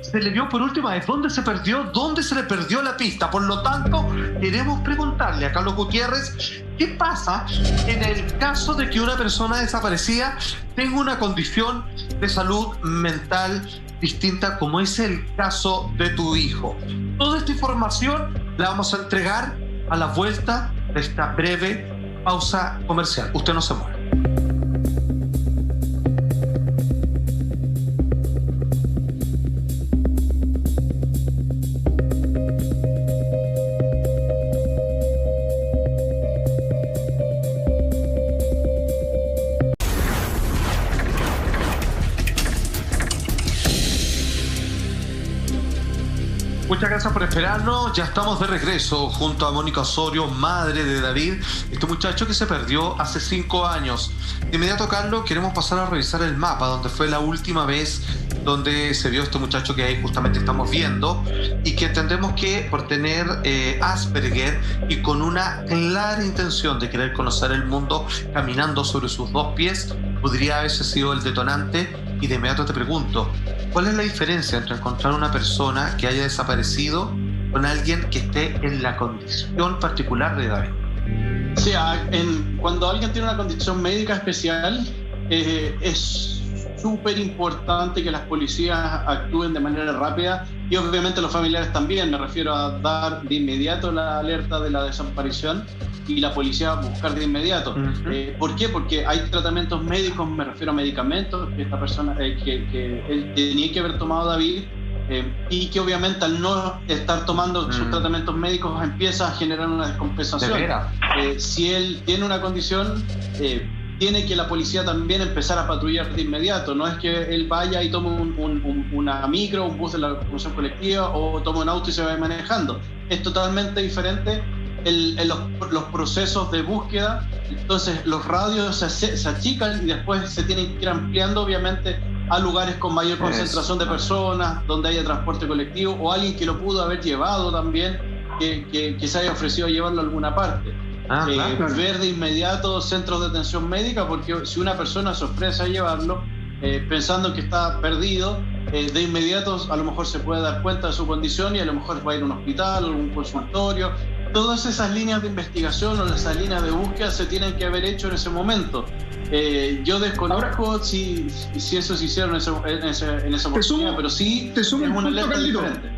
se le vio por última vez, dónde se perdió, dónde se le perdió la pista. Por lo tanto, queremos preguntarle a Carlos Gutiérrez qué pasa en el caso de que una persona desaparecida tenga una condición de salud mental distinta, como es el caso de tu hijo. Toda esta información la vamos a entregar a la vuelta de esta breve pausa comercial. Usted no se mueve. Muchas gracias por esperarnos. Ya estamos de regreso junto a Mónica Osorio, madre de David, este muchacho que se perdió hace 5 años. De inmediato, Carlos, queremos pasar a revisar el mapa donde fue la última vez donde se vio este muchacho que ahí justamente estamos viendo, y que entendemos que por tener Asperger y con una clara intención de querer conocer el mundo caminando sobre sus 2 pies, podría haberse sido el detonante. Y de inmediato te pregunto, ¿cuál es la diferencia entre encontrar una persona que haya desaparecido con alguien que esté en la condición particular de David? O sea, cuando alguien tiene una condición médica especial, es súper importante que las policías actúen de manera rápida, y obviamente los familiares también. Me refiero a dar de inmediato la alerta de la desaparición y la policía buscar de inmediato. ¿Por qué? Porque hay tratamientos médicos, me refiero a medicamentos que esta persona, que él tenía que haber tomado David, y que obviamente al no estar tomando sus tratamientos médicos empieza a generar una descompensación. Si él tiene una condición, tiene que la policía también empezar a patrullar de inmediato. No es que él vaya y tome una micro, un bus de la locomoción colectiva, o tome un auto y se vaya manejando. Es totalmente diferente los procesos de búsqueda. Entonces los radios se achican y después se tienen que ir ampliando, obviamente, a lugares con mayor concentración de personas, donde haya transporte colectivo, o alguien que lo pudo haber llevado también, que se haya ofrecido a llevarlo a alguna parte. Claro. Ver de inmediato centros de atención médica, porque si una persona se ofrece a llevarlo pensando que está perdido, de inmediato a lo mejor se puede dar cuenta de su condición y a lo mejor va a ir a un hospital o a un consultorio. Todas esas líneas de investigación o esas líneas de búsqueda se tienen que haber hecho en ese momento. Yo desconozco si eso se hicieron en esa oportunidad, pero sí es una alerta diferente.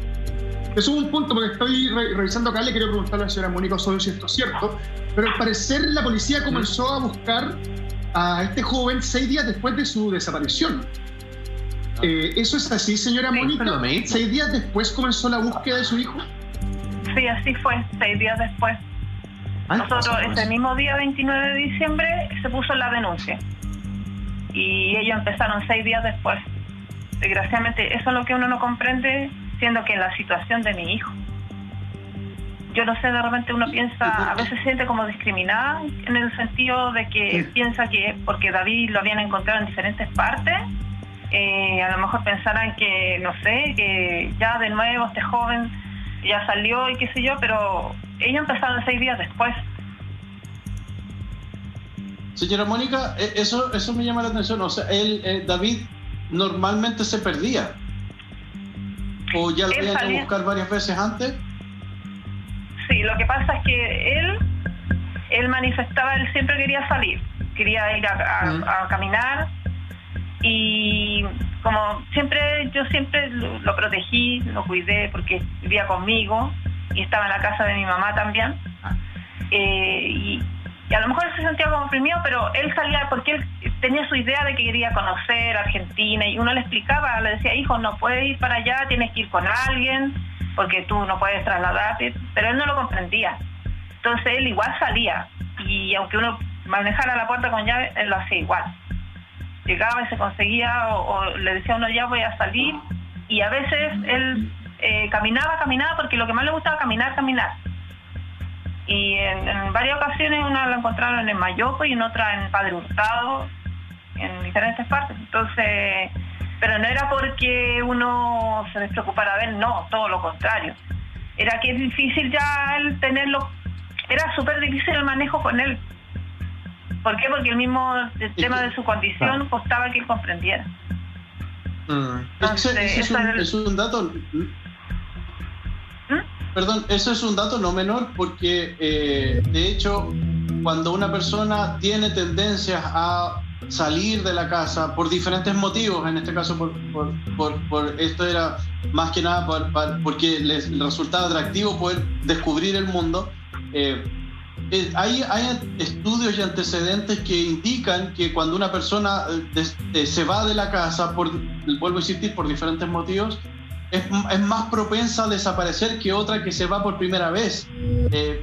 Te sumo un punto, porque estoy revisando acá, le quiero preguntarle a la señora Mónica Osorio si esto es cierto, pero al parecer la policía comenzó a buscar a este joven 6 días después de su desaparición. ¿Eso es así, señora Mónica? 6 días después comenzó la búsqueda de su hijo. Sí, así fue, 6 días después. Nosotros, ese mismo día, 29 de diciembre, se puso la denuncia. Y ellos empezaron 6 días después. Desgraciadamente, eso es lo que uno no comprende, siendo que en la situación de mi hijo. Yo no sé, de repente uno piensa, a veces se siente como discriminada, en el sentido de que piensa que porque David lo habían encontrado en diferentes partes, a lo mejor pensarán que, no sé, que ya de nuevo este joven ya salió y qué sé yo, pero ellos empezaron 6 días después. Señora Mónica, eso me llama la atención. O sea, David normalmente se perdía, o ya lo habían que buscar varias veces antes. Sí, lo que pasa es que él manifestaba, él siempre quería salir, quería ir a caminar, y como yo siempre lo protegí, lo cuidé porque vivía conmigo y estaba en la casa de mi mamá también, y a lo mejor se sentía como comprimido, pero él salía porque él tenía su idea de que quería conocer Argentina y uno le explicaba, le decía, hijo, no puedes ir para allá, tienes que ir con alguien porque tú no puedes trasladarte, pero él no lo comprendía. Entonces él igual salía y aunque uno manejara la puerta con llave, él lo hacía igual. Llegaba y se conseguía o le decía a uno, ya voy a salir, y a veces él caminaba porque lo que más le gustaba caminar. Y en varias ocasiones una lo encontraron en Mayoco y en otra en Padre Hurtado, en diferentes partes. Entonces, pero no era porque uno se despreocupara de él, no, todo lo contrario. Era que es difícil ya el tenerlo, era súper difícil el manejo con él. ¿Por qué? Porque el tema de su condición costaba que él comprendiera. Es un dato... Perdón, eso es un dato no menor porque, de hecho, cuando una persona tiene tendencias a salir de la casa por diferentes motivos, en este caso por esto era más que nada porque les resultaba atractivo poder descubrir el mundo, hay estudios y antecedentes que indican que cuando una persona se va de la casa, vuelvo a insistir, por diferentes motivos, es más propensa a desaparecer que otra que se va por primera vez,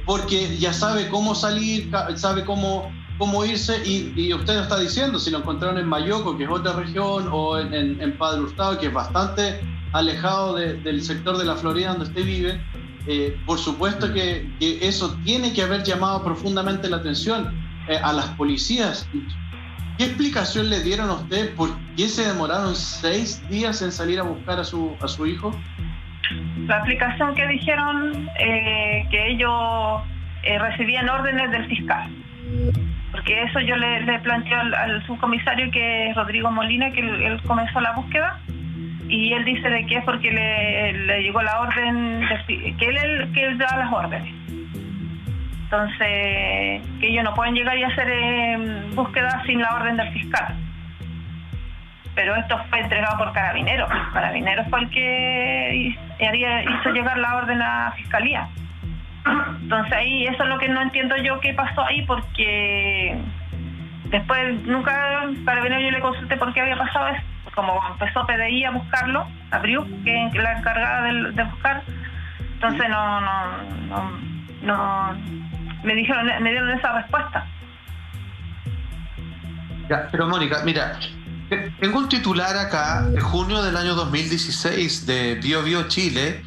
porque ya sabe cómo salir, sabe cómo irse, y usted lo está diciendo, si lo encontraron en Mayoco, que es otra región, o en Padre Hurtado, que es bastante alejado del sector de la Florida donde usted vive, por supuesto que eso tiene que haber llamado profundamente la atención a las policías. ¿Qué explicación le dieron a usted? ¿Por qué se demoraron 6 días en salir a buscar a su hijo? La explicación que dijeron que ellos recibían órdenes del fiscal. Porque eso yo le planteé al subcomisario, que es Rodrigo Molina, que él comenzó la búsqueda, y él dice de que es porque le llegó la orden, que él da las órdenes. Entonces, que ellos no pueden llegar y hacer búsqueda sin la orden del fiscal. Pero esto fue entregado por Carabineros. Carabineros fue el que hizo llegar la orden a la Fiscalía. Entonces ahí, eso es lo que no entiendo yo qué pasó ahí, porque después nunca Carabineros yo le consulté por qué había pasado eso. Como empezó PDI a buscarlo, abrió, que es la encargada de buscar, entonces no me dieron esa respuesta. Ya, pero Mónica, mira, tengo un titular acá de junio del año 2016 de BioBio Chile,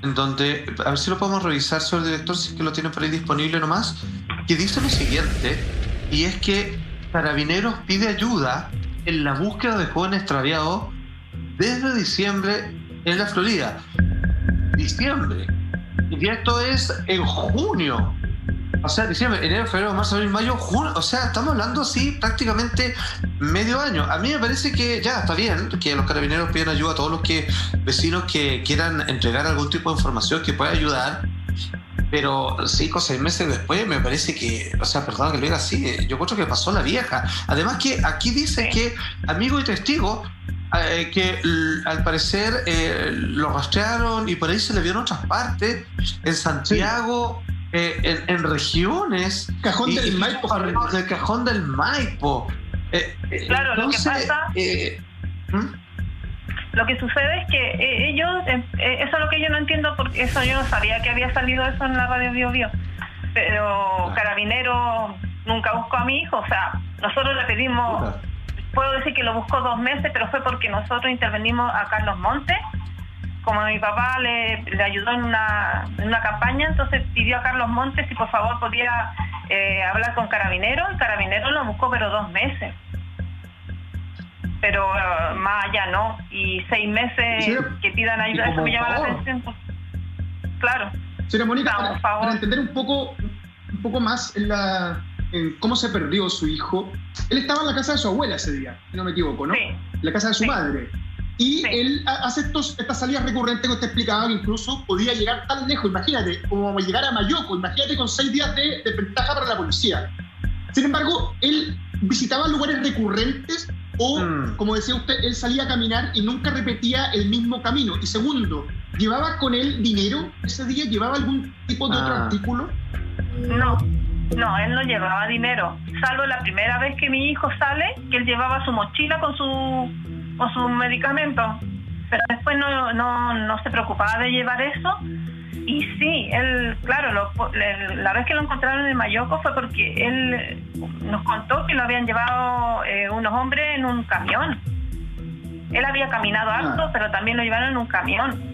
en donde, a ver si lo podemos revisar, señor director, si es que lo tienen por ahí disponible nomás, que dice lo siguiente, y es que Carabineros pide ayuda en la búsqueda de jóvenes extraviados desde diciembre en la Florida. Diciembre. Y esto es en junio. O sea, diciembre, enero, febrero, marzo, abril, mayo, junio. O sea, estamos hablando así prácticamente medio año. A mí me parece que ya está bien que los Carabineros pidan ayuda a todos los vecinos que quieran entregar algún tipo de información que pueda ayudar. Pero 5 o 6 meses después me parece que, o sea, perdón que lo diga así, yo creo que pasó la vieja. Además que aquí dice que amigo y testigo, que al parecer lo rastrearon y por ahí se le vio en otras partes, en Santiago, en regiones. Cajón del Maipo. El Cajón del Maipo. Claro, entonces, lo que pasa... Lo que sucede es que ellos, eso es lo que yo no entiendo, porque eso yo no sabía que había salido eso en la radio BioBio, pero Carabineros nunca buscó a mi hijo. O sea, nosotros le pedimos, puedo decir que lo buscó 2 meses, pero fue porque nosotros intervenimos a Carlos Montes, como mi papá le ayudó en una campaña, entonces pidió a Carlos Montes si por favor podía hablar con Carabineros, y Carabineros lo buscó, pero 2 meses. Pero más allá no, y 6 meses sí, que pidan ayuda, eso me llama la atención. Claro. Señora Mónica, para entender un poco más en cómo se perdió su hijo, él estaba en la casa de su abuela ese día, si no me equivoco, ¿no? Sí. En la casa de su madre. Y él hace estas salidas recurrentes que usted explicaba, que incluso podía llegar tan lejos, imagínate, como llegar a Mayoco, imagínate con 6 días de ventaja para la policía. Sin embargo, él visitaba lugares recurrentes, o, como decía usted, él salía a caminar y nunca repetía el mismo camino. Y segundo, ¿llevaba con él dinero ese día? ¿Llevaba algún tipo de otro artículo? No, No, él no llevaba dinero, salvo la primera vez que mi hijo sale, que él llevaba su mochila con su medicamento, pero después no se preocupaba de llevar eso. Y sí, él, claro, la vez que lo encontraron en Mayoco fue porque él nos contó que lo habían llevado unos hombres en un camión. Él había caminado harto, pero también lo llevaron en un camión.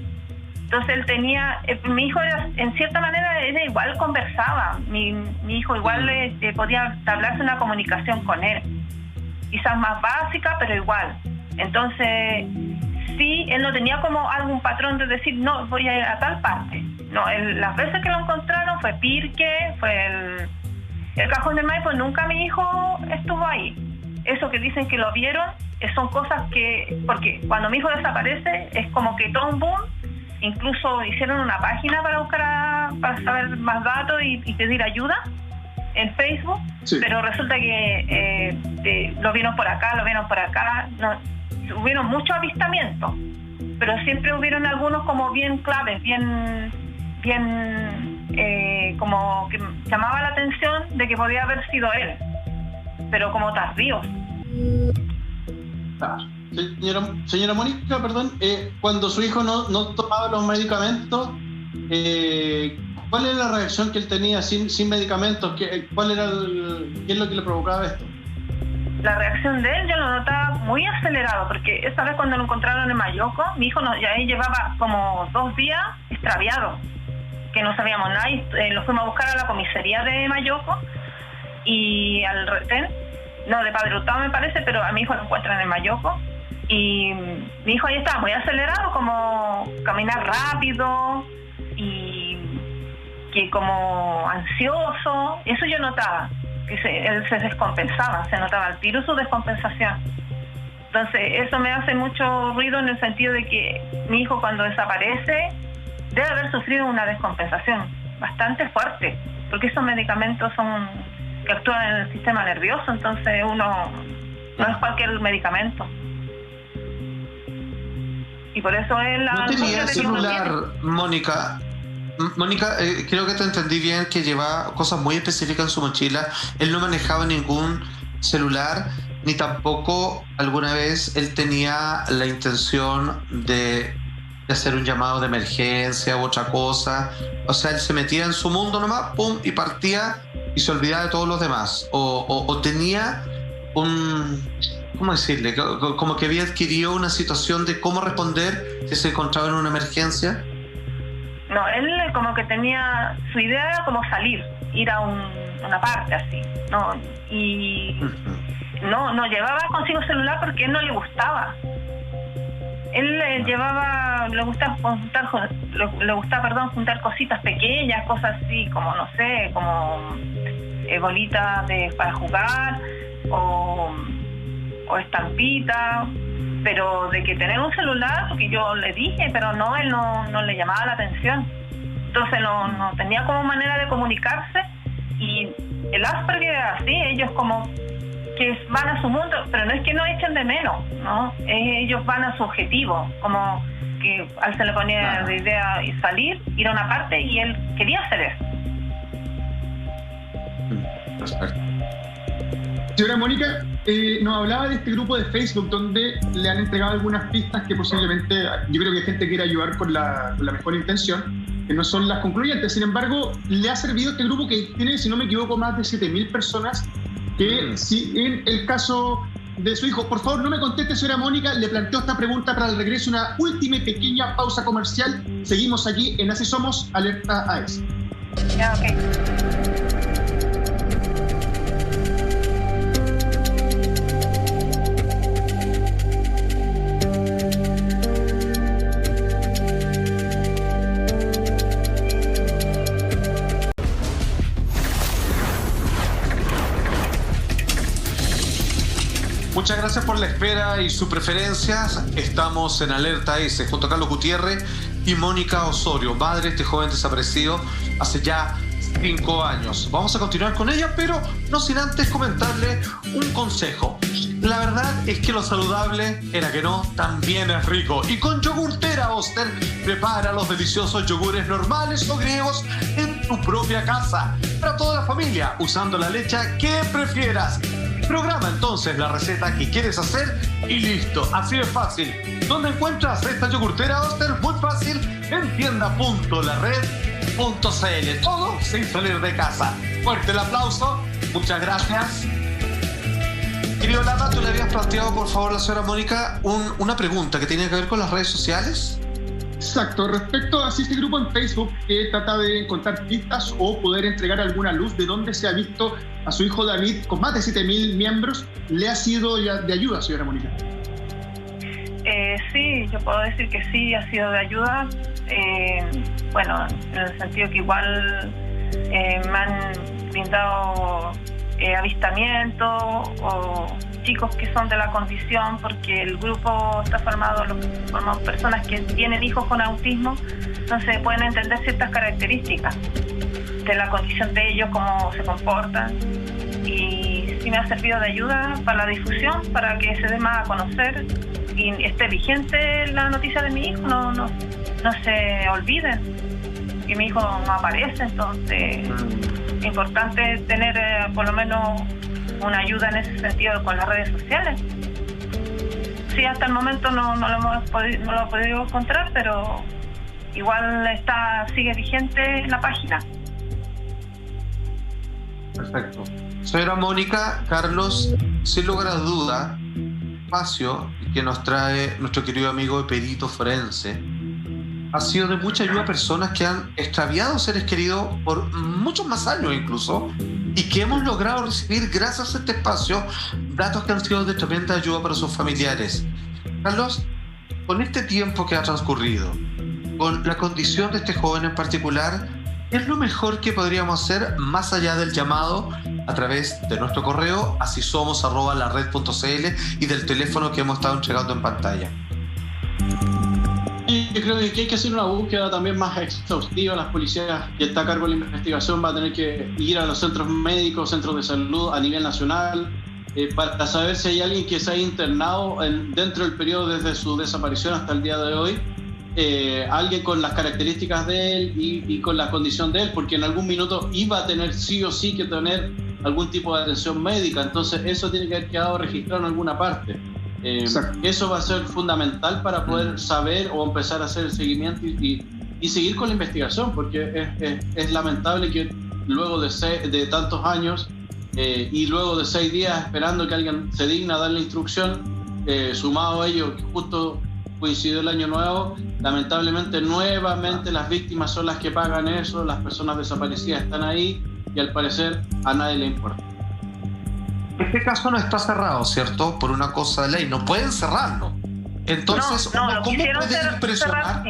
Entonces él tenía, mi hijo era, en cierta manera, él igual conversaba, mi hijo igual podía entablarse una comunicación con él, quizás más básica, pero igual. Entonces, sí, él no tenía como algún patrón de decir, no, voy a ir a tal parte. No, las veces que lo encontraron fue Pirque, fue el Cajón del Maipo, nunca mi hijo estuvo ahí. Eso que dicen que lo vieron, son cosas que, porque cuando mi hijo desaparece, es como que todo un boom. Incluso hicieron una página para buscar para saber más datos y pedir ayuda en Facebook, sí. Pero resulta que lo vieron por acá, no, hubieron muchos avistamientos, pero siempre hubieron algunos como bien claves, bien como que llamaba la atención de que podía haber sido él, pero como tardíos. Señora Mónica, perdón, cuando su hijo no tomaba los medicamentos, ¿cuál era la reacción que él tenía sin medicamentos? ¿Qué es lo que le provocaba esto? La reacción de él yo lo notaba muy acelerado, porque esa vez cuando lo encontraron en Mayoco, mi hijo ya llevaba como 2 días extraviado, que no sabíamos nada, y lo fuimos a buscar a la comisaría de Mayoco y al retén, no, de Padre Hurtado me parece, pero a mi hijo lo encuentran en Mayoco. Y mi hijo ahí estaba muy acelerado, como caminar rápido y que como ansioso. Eso yo notaba, que él se descompensaba, se notaba al tiro su descompensación. Entonces eso me hace mucho ruido en el sentido de que mi hijo cuando desaparece debe haber sufrido una descompensación bastante fuerte, porque esos medicamentos son que actúan en el sistema nervioso, entonces no es cualquier medicamento. Y por eso él... ¿No tenía celular, Mónica? Mónica, creo que te entendí bien, que llevaba cosas muy específicas en su mochila. Él no manejaba ningún celular, ni tampoco alguna vez él tenía la intención de hacer un llamado de emergencia u otra cosa. O sea, él se metía en su mundo nomás, pum, y partía y se olvidaba de todos los demás. O tenía ¿cómo decirle? Como que había adquirido una situación de cómo responder si se encontraba en una emergencia. No, él como que tenía, su idea era como salir, ir a una parte así, ¿no? Y no llevaba consigo celular porque él no le gustaba. Él le gustaba juntar cositas pequeñas, cosas así, como no sé, como bolitas para jugar o estampitas, pero de que tener un celular, porque yo le dije, pero no, él no le llamaba la atención. Entonces no tenía como manera de comunicarse, y el Asperger era así, ellos como que van a su mundo, pero no es que no echen de menos, ¿no? Ellos van a su objetivo, como que a él se le ponía de idea salir, ir a una parte, y él quería hacer eso. Perfecto. Señora Mónica, nos hablaba de este grupo de Facebook donde le han entregado algunas pistas que posiblemente, yo creo que gente quiere ayudar con la mejor intención, que no son las concluyentes. Sin embargo, le ha servido este grupo que tiene, si no me equivoco, más de 7.000 personas, que si en el caso de su hijo, por favor no me conteste, señora Mónica, le planteo esta pregunta para el regreso, una última y pequeña pausa comercial. Seguimos aquí en Así Somos, Alerta AES. Ya, ok. Muchas gracias por la espera y su preferencia. Estamos en Alerta S junto a Carlos Gutiérrez y Mónica Osorio, madre de este joven desaparecido hace ya 5 años. Vamos a continuar con ella, pero no sin antes comentarle un consejo. La verdad es que lo saludable, era que no, también es rico. Y con Yogurtera Oster, prepara los deliciosos yogures normales o griegos en tu propia casa. Para toda la familia, usando la leche que prefieras. Programa entonces la receta que quieres hacer y listo. Así de fácil. ¿Dónde encuentras esta Yogurtera Oster? Muy fácil, en tienda.lared.cl. Todo sin salir de casa. Fuerte el aplauso. Muchas gracias. Querido Lama, tú le habías planteado, por favor, a la señora Mónica, una pregunta que tiene que ver con las redes sociales. Exacto, respecto a este grupo en Facebook que trata de encontrar pistas o poder entregar alguna luz de dónde se ha visto a su hijo David con más de 7.000 miembros, ¿le ha sido de ayuda, señora Mónica? Sí, yo puedo decir que sí, ha sido de ayuda. Bueno, en el sentido que igual me han brindado avistamiento o chicos que son de la condición, porque el grupo está formado personas que tienen hijos con autismo, entonces pueden entender ciertas características de la condición de ellos, cómo se comportan, y sí me ha servido de ayuda para la difusión, para que se dé más a conocer y esté vigente la noticia de mi hijo, no se olviden que mi hijo no aparece. Entonces es importante tener por lo menos una ayuda en ese sentido con las redes sociales. Sí, hasta el momento no lo he podido encontrar, pero igual sigue vigente la página. Perfecto. Señora Mónica, Carlos, sin lugar a duda, espacio que nos trae nuestro querido amigo de perito forense ha sido de mucha ayuda a personas que han extraviado seres queridos por muchos más años incluso, y que hemos logrado recibir, gracias a este espacio, datos que han sido de tremenda ayuda para sus familiares. Carlos, con este tiempo que ha transcurrido, con la condición de este joven en particular, ¿qué es lo mejor que podríamos hacer más allá del llamado a través de nuestro correo asisomos@lared.cl y del teléfono que hemos estado entregando en pantalla? Yo creo que hay que hacer una búsqueda también más exhaustiva. Las policías que está a cargo de la investigación va a tener que ir a los centros médicos, centros de salud a nivel nacional, para saber si hay alguien que se ha internado dentro del periodo desde su desaparición hasta el día de hoy, alguien con las características de él y con la condición de él, porque en algún minuto iba a tener sí o sí que tener algún tipo de atención médica. Entonces eso tiene que haber quedado registrado en alguna parte. Eso va a ser fundamental para poder saber o empezar a hacer el seguimiento y seguir con la investigación, porque es lamentable que luego de tantos años y luego de 6 días esperando que alguien se digna a dar la instrucción, sumado a ello que justo coincidió el año nuevo, lamentablemente nuevamente las víctimas son las que pagan eso, las personas desaparecidas están ahí y al parecer a nadie le importa. Este caso no está cerrado, ¿cierto? Por una cosa de ley, no pueden cerrarlo. Entonces, ¿cómo pueden impresionar?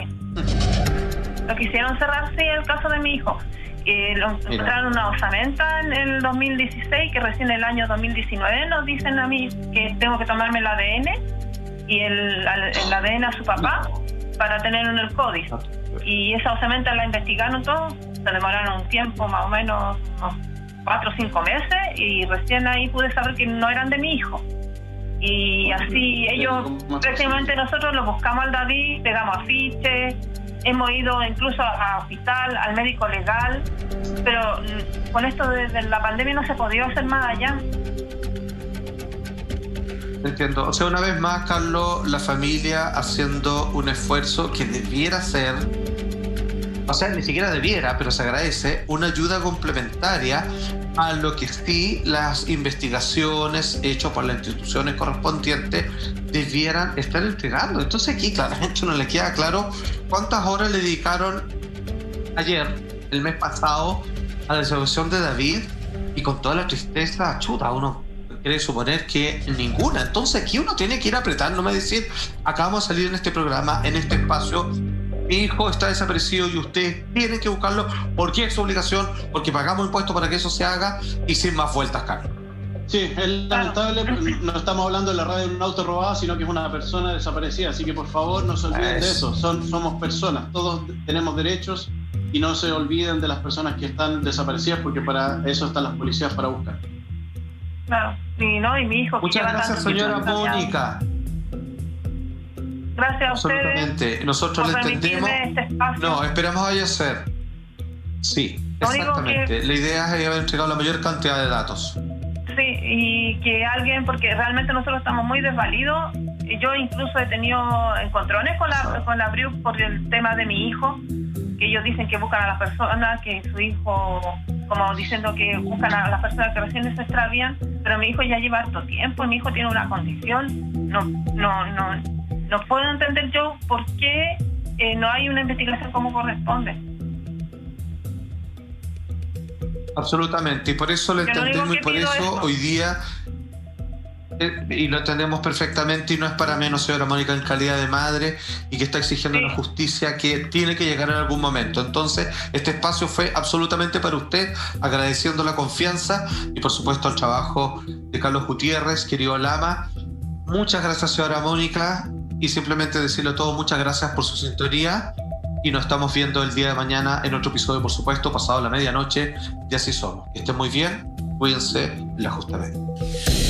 Lo quisieron cerrar, sí, el caso de mi hijo. Lo encontraron una osamenta en el 2016, que recién en el año 2019 nos dicen a mí que tengo que tomarme el ADN y el ADN a su papá para tenerlo en el código. Y esa osamenta la investigaron todo, se demoraron un tiempo, más o menos unos 4 o 5 meses, y recién ahí pude saber que no eran de mi hijo. Y así ellos, prácticamente nosotros lo buscamos al David, pegamos afiches, hemos ido incluso a hospital, al médico legal, pero con esto de la pandemia no se podía hacer más allá. Entiendo. O sea, una vez más, Carlos, la familia haciendo un esfuerzo que debiera ser, o sea, ni siquiera debiera, pero se agradece, una ayuda complementaria a lo que sí las investigaciones hechas por las instituciones correspondientes debieran estar entregando. Entonces aquí claramente no le queda claro cuántas horas le dedicaron ayer, el mes pasado, a la resolución de David, y con toda la tristeza, chuta, uno quiere suponer que ninguna. Entonces aquí uno tiene que ir apretándome a decir, acá vamos a salir en este programa, en este espacio, mi hijo está desaparecido y usted tiene que buscarlo porque es su obligación, porque pagamos impuestos para que eso se haga, y sin más vueltas, Carlos. Sí, es lamentable, no estamos hablando de la radio de un auto robado, sino que es una persona desaparecida, así que por favor no se olviden de eso, somos personas, todos tenemos derechos y no se olviden de las personas que están desaparecidas, porque para eso están las policías, para buscar. Claro, y mi hijo... Muchas gracias, señora Mónica. Gracias a ustedes. Absolutamente. Nosotros le entendemos. No, esperamos vaya a ser. Sí, exactamente. La idea es haber entregado la mayor cantidad de datos. Sí, y que alguien, porque realmente nosotros estamos muy desvalidos. Yo incluso he tenido encontrones con la BRIUC por el tema de mi hijo, que ellos dicen que buscan a las personas, que su hijo, como diciendo que buscan a las personas que recién se extravían, pero mi hijo ya lleva harto tiempo, y mi hijo tiene una condición. No puedo entender yo por qué no hay una investigación como corresponde. Absolutamente, y por eso lo entendemos, y por eso hoy día, y lo entendemos perfectamente, y no es para menos, señora Mónica, en calidad de madre, y que está exigiendo una justicia que tiene que llegar en algún momento. Entonces, este espacio fue absolutamente para usted, agradeciendo la confianza y por supuesto el trabajo de Carlos Gutiérrez, querido Lama. Muchas gracias, señora Mónica, y simplemente decirle a todos muchas gracias por su sintonía, y nos estamos viendo el día de mañana en otro episodio, por supuesto, pasado la medianoche, y así somos. Que estén muy bien, cuídense, la justa vez.